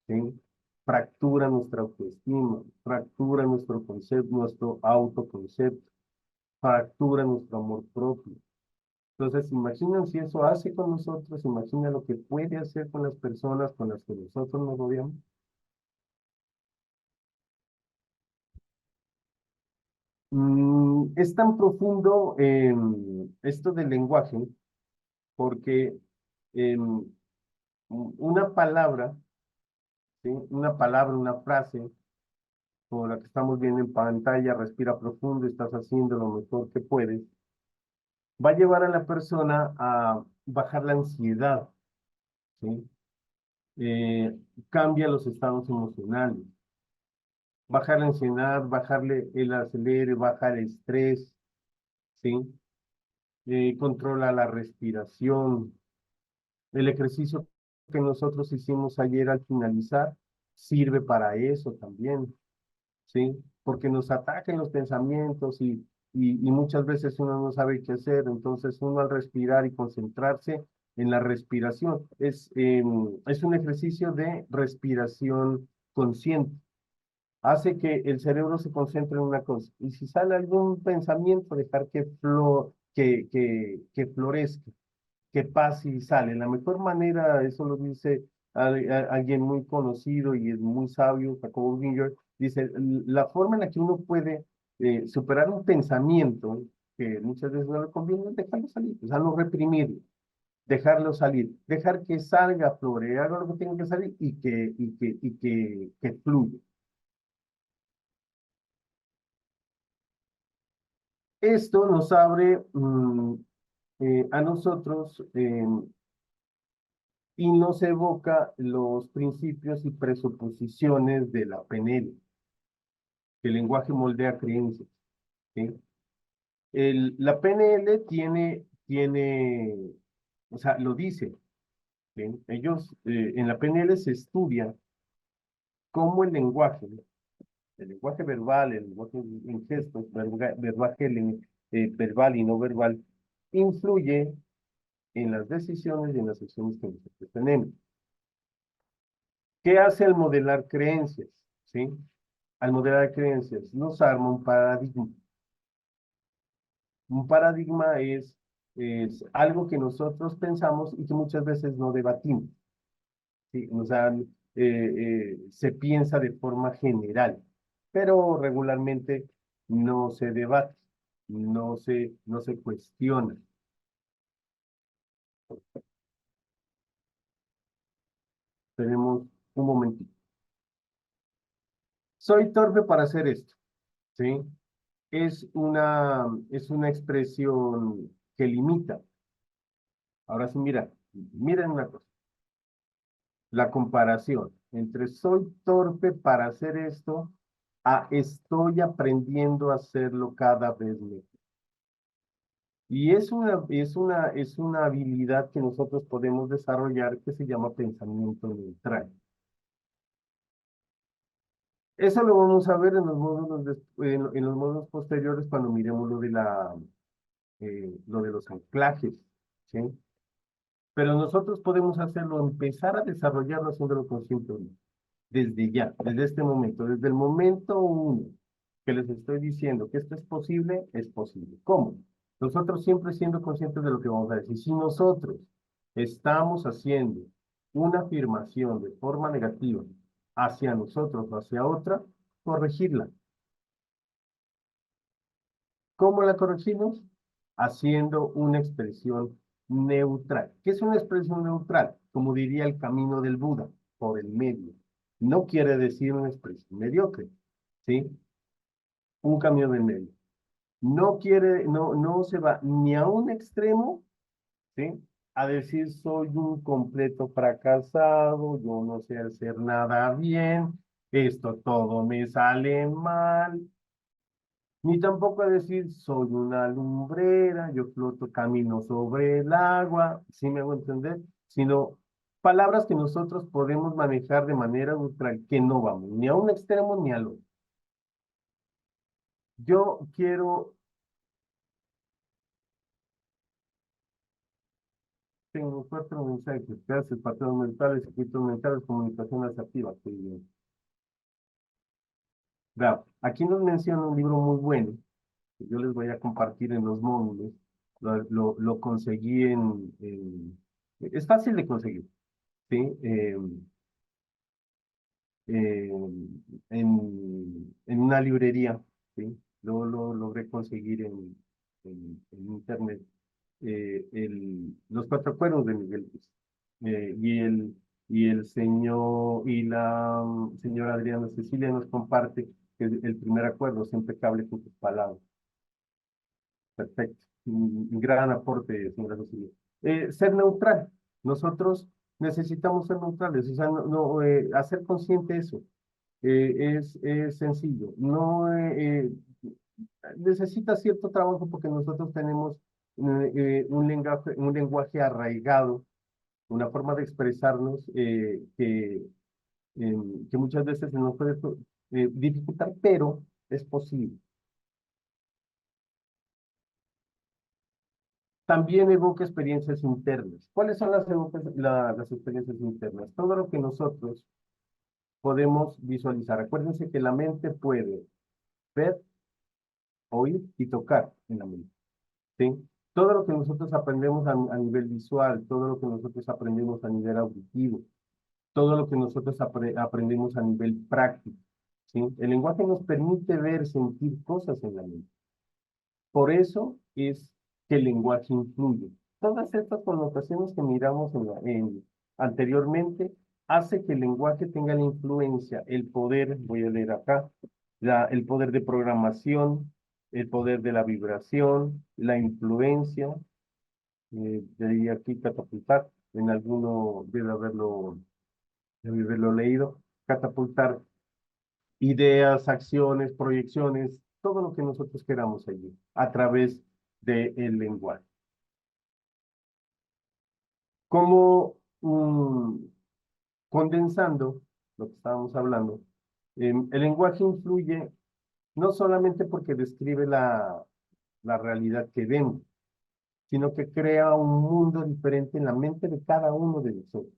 ¿sí? Fractura nuestra autoestima, fractura nuestro concepto, nuestro autoconcepto, fractura nuestro amor propio. Entonces, imaginen si eso hace con nosotros, imagina lo que puede hacer con las personas con las que nosotros nos rodeamos. Es tan profundo esto del lenguaje, porque em, una palabra, ¿sí? Una palabra, una frase, como la que estamos viendo en pantalla, respira profundo, estás haciendo lo mejor que puedes, va a llevar a la persona a bajar la ansiedad, ¿sí? Cambia los estados emocionales, bajar la ansiedad, bajarle el acelere, bajar el estrés, ¿sí? Controla la respiración. El ejercicio que nosotros hicimos ayer al finalizar sirve para eso también, ¿sí? Porque nos atacan los pensamientos y muchas veces uno no sabe qué hacer, entonces uno al respirar y concentrarse en la respiración es un ejercicio de respiración consciente. Hace que el cerebro se concentre en una cosa. Y si sale algún pensamiento, dejar que florezca, que pase y sale. La mejor manera, eso lo dice alguien muy conocido y es muy sabio, Jacobo Ginger, dice, la forma en la que uno puede superar un pensamiento, que muchas veces no le conviene, es dejarlo salir, o sea, no reprimirlo, dejarlo salir, dejar que salga, flore, haga lo que tenga que salir y que fluya. Esto nos abre a nosotros y nos evoca los principios y presuposiciones de la PNL, que el lenguaje moldea creencias, ¿sí? La PNL o sea, lo dice, ¿sí? Ellos, en la PNL se estudia cómo el lenguaje verbal, el lenguaje en gestos, verbal y no verbal, influye en las decisiones y en las acciones que nosotros tenemos. ¿Qué hace al modelar creencias? ¿Sí? Al modelar creencias nos arma un paradigma. Un paradigma es algo que nosotros pensamos y que muchas veces no debatimos, ¿sí? O sea, se piensa de forma general, pero regularmente no se debate, no se cuestiona. Tenemos un momentito. Soy torpe para hacer esto, ¿sí? Es una expresión que limita. Ahora sí, miren una cosa. La comparación entre soy torpe para hacer esto a estoy aprendiendo a hacerlo cada vez mejor. Y es una habilidad que nosotros podemos desarrollar que se llama pensamiento neutral. Eso lo vamos a ver en los módulos, en los módulos posteriores cuando miremos lo de los anclajes, ¿sí? Pero nosotros podemos hacerlo, empezar a desarrollarlo haciéndolo conscientemente, desde ya, desde este momento, desde el momento uno que les estoy diciendo que esto es posible. ¿Cómo? Nosotros siempre siendo conscientes de lo que vamos a decir. Si nosotros estamos haciendo una afirmación de forma negativa hacia nosotros o hacia otra, corregirla. ¿Cómo la corregimos? Haciendo una expresión neutral. ¿Qué es una expresión neutral? Como diría el camino del Buda, por el medio. No quiere decir una expresión mediocre, ¿sí? Un camino del medio. No se va ni a un extremo, ¿sí? A decir soy un completo fracasado, yo no sé hacer nada bien, esto todo me sale mal. Ni tampoco a decir soy una lumbrera, yo floto, camino sobre el agua, ¿sí me hago entender? Sino palabras que nosotros podemos manejar de manera neutral, que no vamos ni a un extremo ni al otro. Yo quiero, tengo un fuerte mensaje que hace patrones mentales, circuitos mentales, comunicación asertiva. Estoy bien. Aquí nos menciona un libro muy bueno, que yo les voy a compartir en los módulos. Lo conseguí es fácil de conseguir, ¿sí? Eh, en una librería, ¿sí? Lo logré conseguir en internet. Los cuatro cuernos de Miguel Ruiz. Y la señora Adriana Cecilia nos comparte que el primer acuerdo es impecable con tus palabras. Perfecto. Un gran aporte, señora Cecilia. Ser neutral. Nosotros necesitamos ser neutrales, o sea, hacer consciente eso. Es sencillo. No necesita cierto trabajo porque nosotros tenemos un lenguaje arraigado, una forma de expresarnos que muchas veces se nos puede dificultar, pero es posible. También evoca experiencias internas. ¿Cuáles son las experiencias internas? Todo lo que nosotros podemos visualizar. Acuérdense que la mente puede ver, oír y tocar en la mente, ¿sí? Todo lo que nosotros aprendemos a nivel visual, todo lo que nosotros aprendemos a nivel auditivo, todo lo que nosotros aprendemos a nivel práctico, ¿sí? El lenguaje nos permite ver, sentir cosas en la mente. Por eso es que el lenguaje influye. Todas estas connotaciones que miramos anteriormente hace que el lenguaje tenga la influencia, el poder, voy a leer acá, el poder de programación, el poder de la vibración, la influencia, diría aquí catapultar, en alguno debe haberlo leído, catapultar ideas, acciones, proyecciones, todo lo que nosotros queramos allí, a través del lenguaje. Como condensando lo que estábamos hablando, el lenguaje influye no solamente porque describe la realidad que vemos, sino que crea un mundo diferente en la mente de cada uno de nosotros,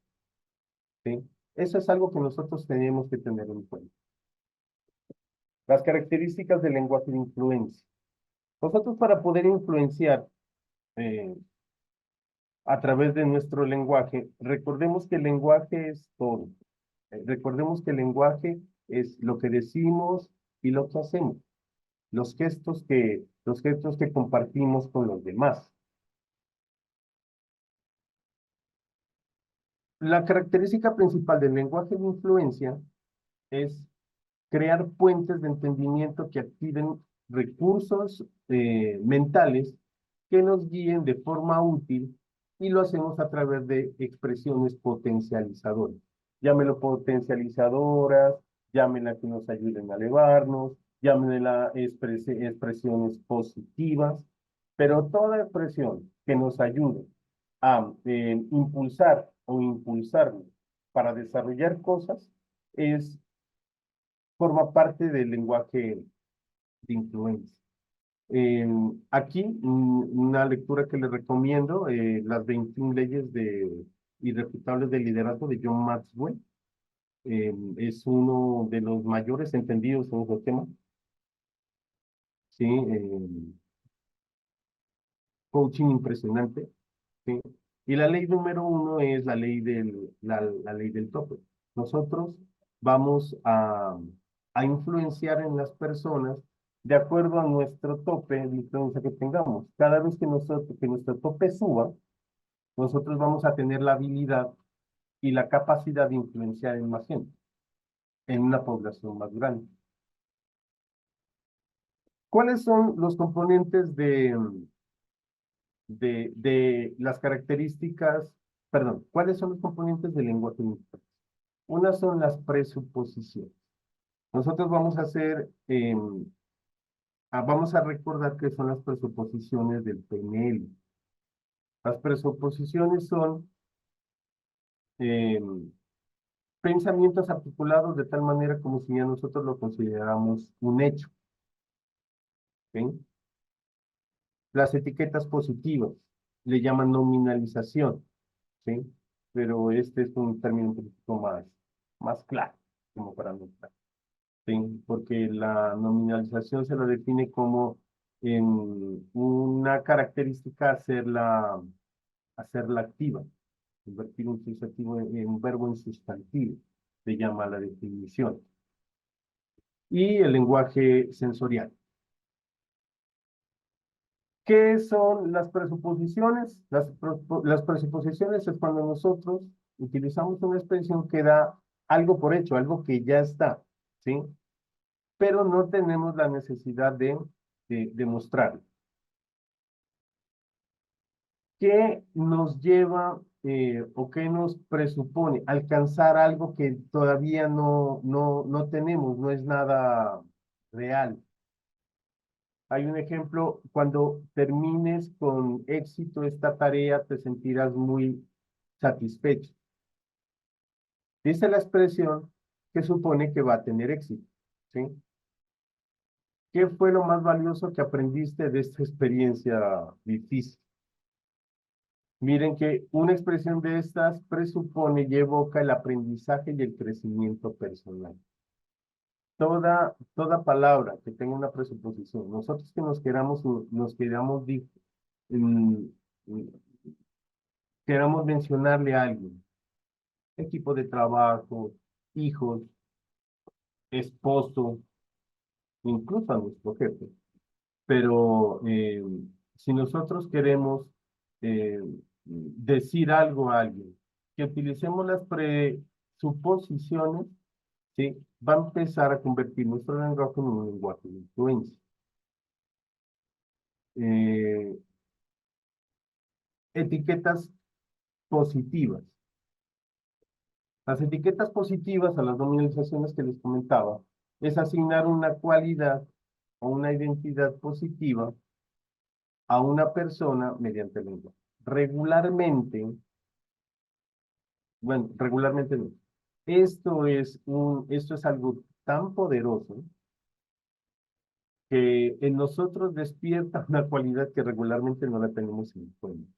¿sí? Eso es algo que nosotros tenemos que tener en cuenta. Las características del lenguaje de influencia. Nosotros para poder influenciar a través de nuestro lenguaje, recordemos que el lenguaje es todo. Recordemos que el lenguaje es lo que decimos y lo que hacemos. Los gestos que compartimos con los demás. La característica principal del lenguaje de influencia es crear puentes de entendimiento que activen recursos mentales que nos guíen de forma útil y lo hacemos a través de expresiones potencializadoras. Llámenlo potencializadoras, llámenla que nos ayuden a elevarnos, llámenla expresiones positivas, Pero toda expresión que nos ayude a impulsar o impulsarnos para desarrollar cosas forma parte del lenguaje de influencia. Aquí, una lectura que les recomiendo, Las 21 leyes irrefutables del liderazgo de John Maxwell. Es uno de los mayores entendidos en este tema. Sí, coaching impresionante. ¿Sí? Y la ley número 1 es la ley la ley del tope. Nosotros vamos a influenciar en las personas de acuerdo a nuestro tope de influencia que tengamos. Cada vez que nuestro tope suba, nosotros vamos a tener la habilidad y la capacidad de influenciar en más gente, en una población más grande. ¿Cuáles son los componentes de las características, perdón, cuáles son los componentes del lenguaje de influencia? Una son las presuposiciones. Nosotros vamos a vamos a recordar qué son las presuposiciones del PNL. Las presuposiciones son pensamientos articulados de tal manera como si ya nosotros lo consideramos un hecho. ¿Sí? Las etiquetas positivas le llaman nominalización, ¿sí? Pero este es un término un poquito más claro, como para mostrar, ¿sí? Porque la nominalización se lo define como en una característica hacerla activa, convertir un sustantivo en un verbo en sustantivo, se llama la definición. Y el lenguaje sensorial. ¿Qué son las presuposiciones? Las presuposiciones es cuando nosotros utilizamos una expresión que da algo por hecho, algo que ya está, ¿sí? Pero no tenemos la necesidad de demostrarlo. ¿Qué nos lleva o qué nos presupone alcanzar algo que todavía no tenemos, no es nada real? Hay un ejemplo, cuando termines con éxito esta tarea, te sentirás muy satisfecho. Dice la expresión que supone que va a tener éxito, ¿sí? ¿Qué fue lo más valioso que aprendiste de esta experiencia difícil? Miren que una expresión de estas presupone y evoca el aprendizaje y el crecimiento personal. Toda palabra que tenga una presuposición, nosotros que queramos mencionarle a alguien, equipo de trabajo, hijos, esposo, incluso a nuestro jefe. Pero si nosotros queremos decir algo a alguien, que utilicemos las presuposiciones, ¿sí? Va a empezar a convertir nuestro lenguaje en un lenguaje de influencia. Etiquetas positivas. Las etiquetas positivas a las nominalizaciones que les comentaba es asignar una cualidad o una identidad positiva a una persona mediante el lenguaje. Regularmente no. Esto es algo tan poderoso que en nosotros despierta una cualidad que regularmente no la tenemos en cuenta.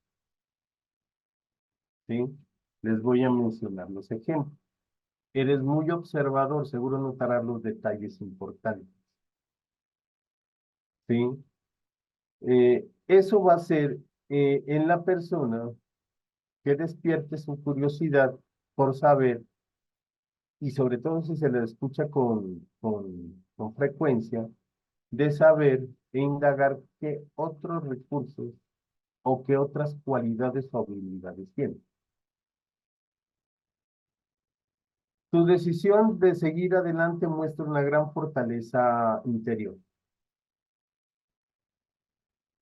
¿Sí? Les voy a mencionar los ejemplos. Eres muy observador, seguro notarás los detalles importantes. ¿Sí? Eso va a ser en la persona que despierte su curiosidad por saber, y sobre todo si se le escucha con frecuencia, de saber e indagar qué otros recursos o qué otras cualidades o habilidades tiene. Tu decisión de seguir adelante muestra una gran fortaleza interior.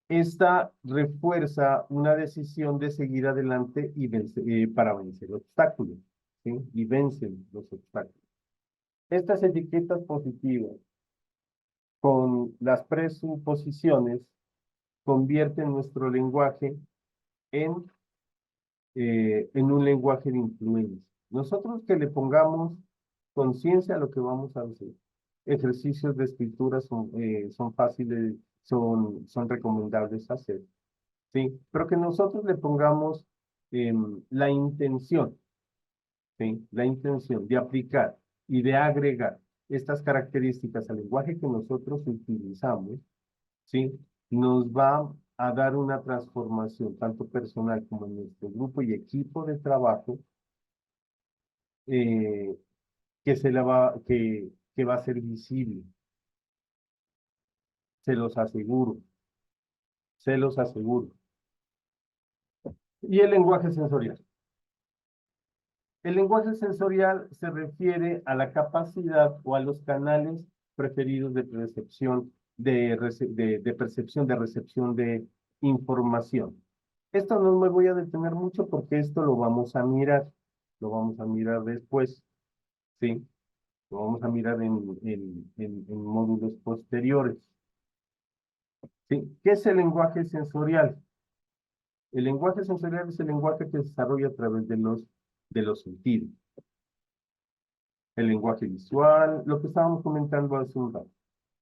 Esta refuerza una decisión de seguir adelante y para vencer obstáculos, ¿sí? Y vencen los obstáculos. Estas etiquetas positivas con las presuposiciones convierten nuestro lenguaje en un lenguaje de influencia. Nosotros que le pongamos conciencia a lo que vamos a hacer. Ejercicios de escritura son fáciles, son recomendables hacer, ¿sí? Pero que nosotros le pongamos la intención, ¿sí? La intención de aplicar y de agregar estas características al lenguaje que nosotros utilizamos, ¿sí? Nos va a dar una transformación, tanto personal como en nuestro grupo y equipo de trabajo, que va a ser visible. Se los aseguro. Se los aseguro. Y el lenguaje sensorial. El lenguaje sensorial se refiere a la capacidad o a los canales preferidos de percepción, de recepción de información. Esto no me voy a detener mucho porque esto lo vamos a mirar después, ¿sí? Lo vamos a mirar en módulos posteriores. ¿Sí? ¿Qué es el lenguaje sensorial? El lenguaje sensorial es el lenguaje que se desarrolla a través de los sentidos. El lenguaje visual, lo que estábamos comentando hace un rato.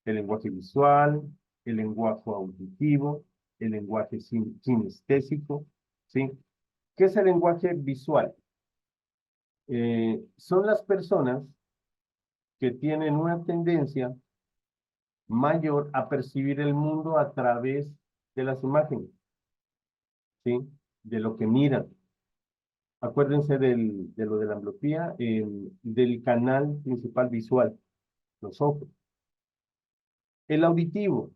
El lenguaje visual, el lenguaje auditivo, el lenguaje kinestésico, ¿sí? ¿Qué es el lenguaje visual? Son las personas que tienen una tendencia mayor a percibir el mundo a través de las imágenes, ¿sí? De lo que miran. Acuérdense de lo de la ambliopía, del canal principal visual, los ojos. El auditivo.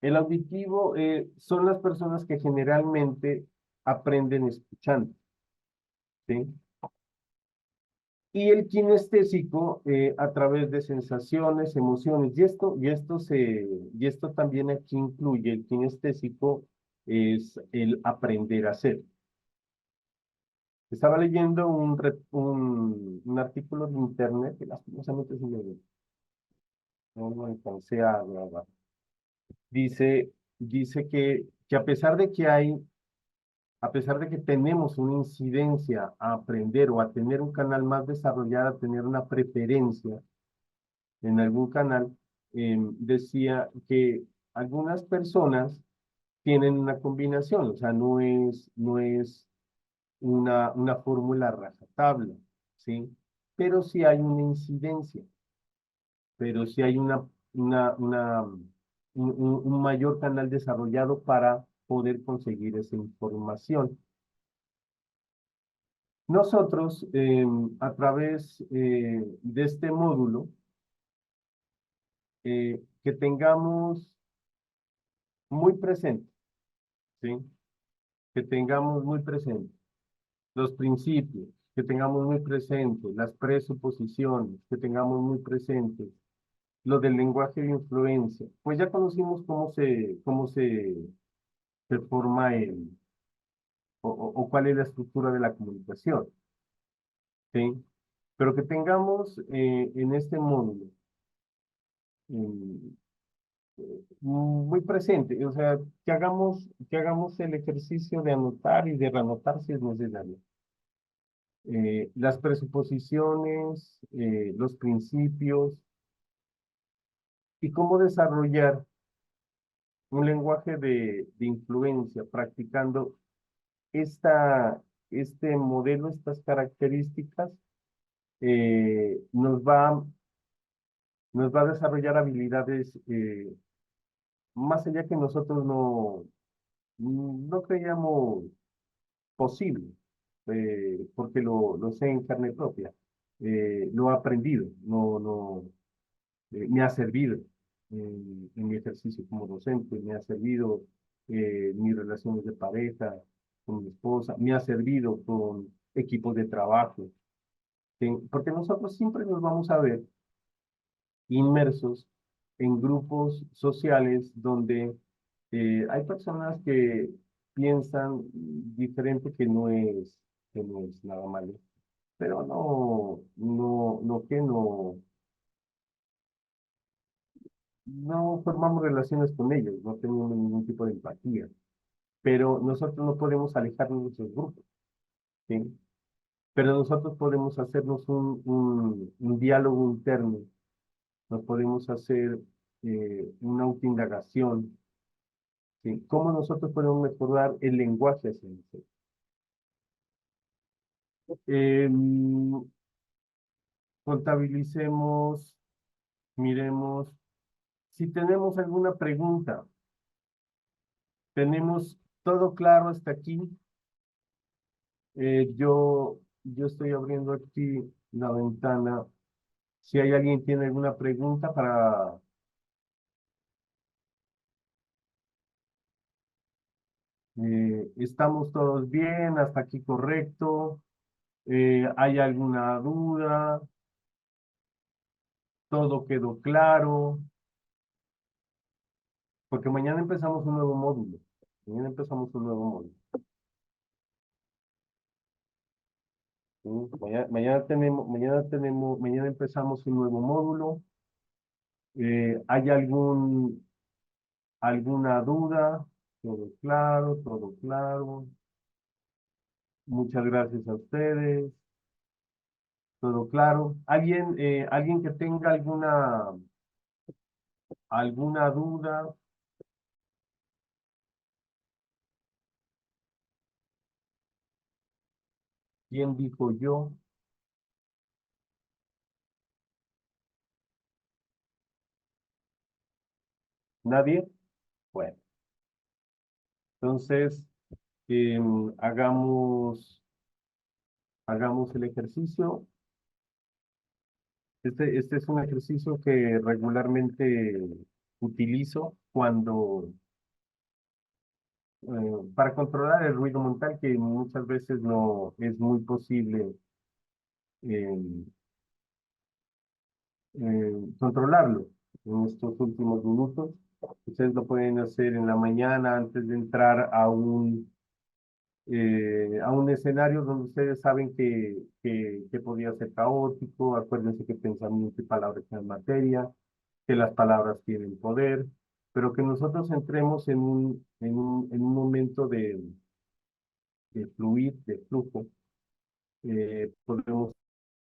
El auditivo son las personas que generalmente aprenden escuchando, ¿sí? Y el kinestésico a través de sensaciones, emociones, y esto también aquí incluye el kinestésico, es el aprender a hacer. Estaba leyendo un artículo de internet que lastimosamente no alcancé a grabar. Dice que a pesar de que tenemos una incidencia a aprender o a tener un canal más desarrollado, a tener una preferencia en algún canal, decía que algunas personas tienen una combinación, o sea, no es una fórmula rajatabla, ¿sí? Pero sí hay una incidencia, pero sí hay un mayor canal desarrollado para poder conseguir esa información. Nosotros, a través de este módulo, que tengamos muy presente, ¿sí? Que tengamos muy presente los principios, que tengamos muy presentes las presuposiciones, que tengamos muy presentes lo del lenguaje de influencia. Pues ya conocimos se forma o cuál es la estructura de la comunicación, ¿sí? Pero que tengamos en este módulo mm, muy presente, o sea, que hagamos el ejercicio de anotar y de reanotar si es necesario. Las presuposiciones, los principios y cómo desarrollar un lenguaje de influencia practicando este modelo, estas características, nos va a desarrollar habilidades más allá que nosotros no creíamos posible, porque lo sé en carne propia. Lo he aprendido, me ha servido en mi ejercicio como docente, me ha servido en mis relaciones de pareja, con mi esposa, me ha servido con equipos de trabajo, ¿sí? Porque nosotros siempre nos vamos a ver inmersos en grupos sociales donde hay personas que piensan diferente, que no es nada malo, pero no no formamos relaciones con ellos, no tenemos ningún tipo de empatía, pero nosotros no podemos alejarnos de esos grupos, ¿sí? Pero nosotros podemos hacernos un diálogo interno, nos podemos hacer una autoindagación, ¿sí? ¿Cómo nosotros podemos mejorar el lenguaje hacia nosotros? Contabilicemos, miremos, si tenemos alguna pregunta, tenemos todo claro hasta aquí. Yo estoy abriendo aquí la ventana. Si hay alguien que tiene alguna pregunta para... ¿estamos todos bien? ¿Hasta aquí correcto? ¿Hay alguna duda? ¿Todo quedó claro? Porque mañana empezamos un nuevo módulo. Mañana empezamos un nuevo módulo. ¿Sí? Mañana empezamos un nuevo módulo. ¿Hay alguna duda? Todo claro, todo claro. Muchas gracias a ustedes. Todo claro. ¿Alguien que tenga alguna duda? ¿Quién dijo yo? ¿Nadie? Bueno, entonces hagamos el ejercicio. Este es un ejercicio que regularmente utilizo para controlar el ruido mental, que muchas veces no es muy posible eh, controlarlo en estos últimos minutos. Ustedes lo pueden hacer en la mañana antes de entrar a un escenario donde ustedes saben que podría ser caótico. Acuérdense que pensamiento y palabras tienen materia, que las palabras tienen poder, pero que nosotros entremos en un momento de fluir, de flujo. Podemos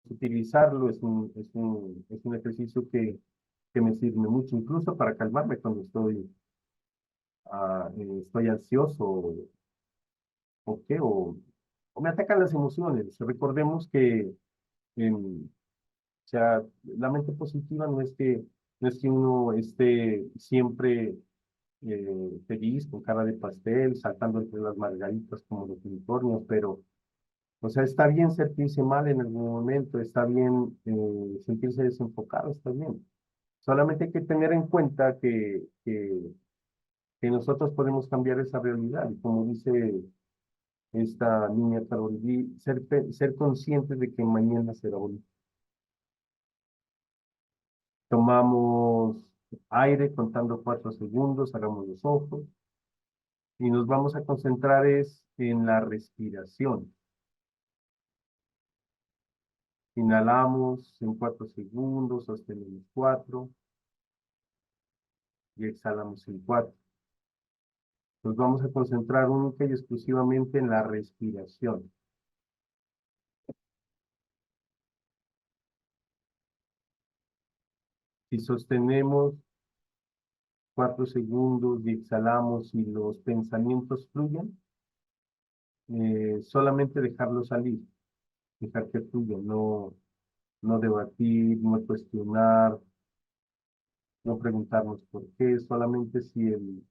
utilizarlo, es un ejercicio que me sirve mucho, incluso para calmarme cuando estoy ansioso o me atacan las emociones. Recordemos que o sea, la mente positiva no es que uno esté siempre feliz, con cara de pastel, saltando entre las margaritas como los unicornios, pero, o sea, está bien sentirse mal en algún momento, está bien sentirse desenfocado, está bien. Solamente hay que tener en cuenta que nosotros podemos cambiar esa realidad, y como dice esta niña Karol G, ser conscientes de que mañana será bonito. Tomamos aire contando 4 segundos, hagamos los ojos y nos vamos a concentrar en la respiración. Inhalamos en 4 segundos, sostenemos 4 y exhalamos en 4. Nos vamos a concentrar única y exclusivamente en la respiración. Si sostenemos 4 segundos y exhalamos y los pensamientos fluyen, solamente dejarlos salir, dejar que fluyan, no debatir, no cuestionar, no preguntarnos por qué, solamente si el,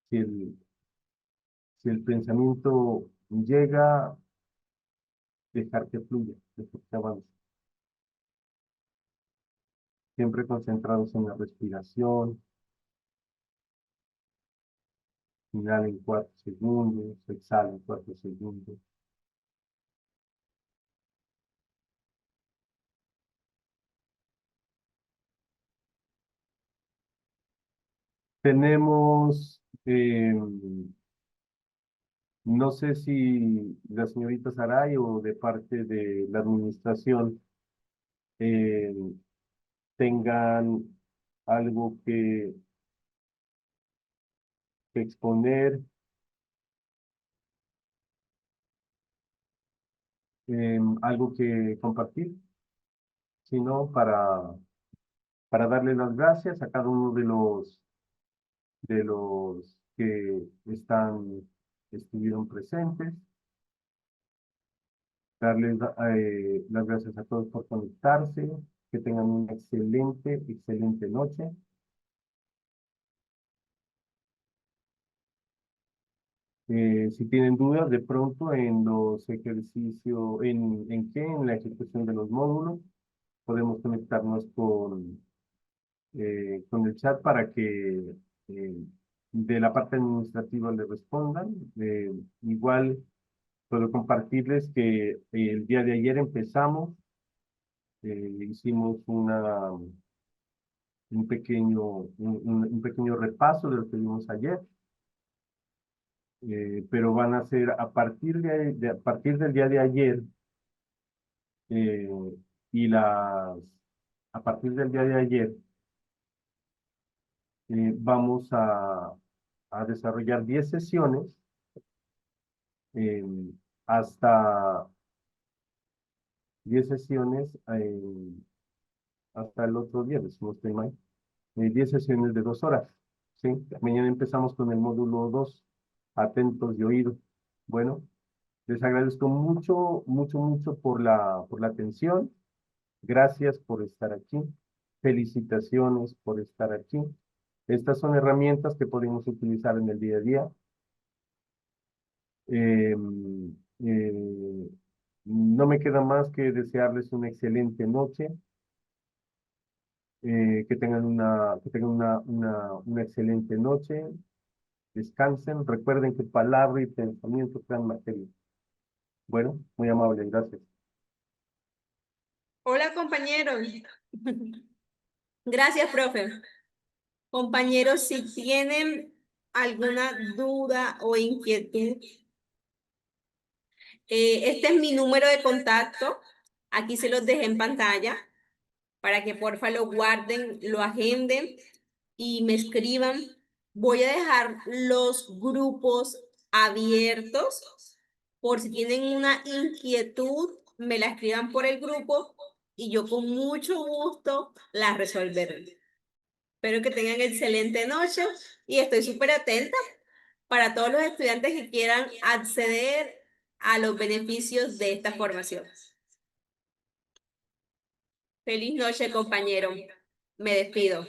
si el pensamiento llega, dejar que fluya, dejar que avance. Siempre concentrados en la respiración. Inhala en 4 segundos, exhala en 4 segundos. Tenemos, no sé si la señorita Saray o de parte de la administración eh, tengan algo que exponer, algo que compartir, sino para darle las gracias a cada uno de los que estuvieron presentes, darles las gracias a todos por conectarse, que tengan una excelente noche. Si tienen dudas de pronto en los ejercicios, en la ejecución de los módulos, podemos conectarnos con el chat para que de la parte administrativa le respondan. Igual puedo compartirles que el día de ayer empezamos, hicimos un pequeño repaso de lo que vimos ayer. Pero van a ser a partir a partir del día de ayer a partir del día de ayer vamos a desarrollar 10 sesiones hasta 10 sesiones hasta el otro día, si no estoy mal, 10 sesiones de 2 horas. ¿Sí? Mañana empezamos con el módulo 2, atentos de oído. Bueno, les agradezco mucho por la atención. Gracias por estar aquí. Felicitaciones por estar aquí. Estas son herramientas que podemos utilizar en el día a día. No me queda más que desearles una excelente noche. Que tengan una excelente noche. Descansen. Recuerden que palabra y pensamiento crean materia. Bueno, muy amable. Gracias. Hola, compañeros. Gracias, profe. Compañeros, si tienen alguna duda o inquietud, este es mi número de contacto. Aquí se los dejé en pantalla para que porfa lo guarden, lo agenden y me escriban. Voy a dejar los grupos abiertos por si tienen una inquietud, me la escriban por el grupo y yo con mucho gusto la resolveré. Espero que tengan excelente noche y estoy súper atenta para todos los estudiantes que quieran acceder a los beneficios de esta formación. Feliz noche, compañero. Me despido.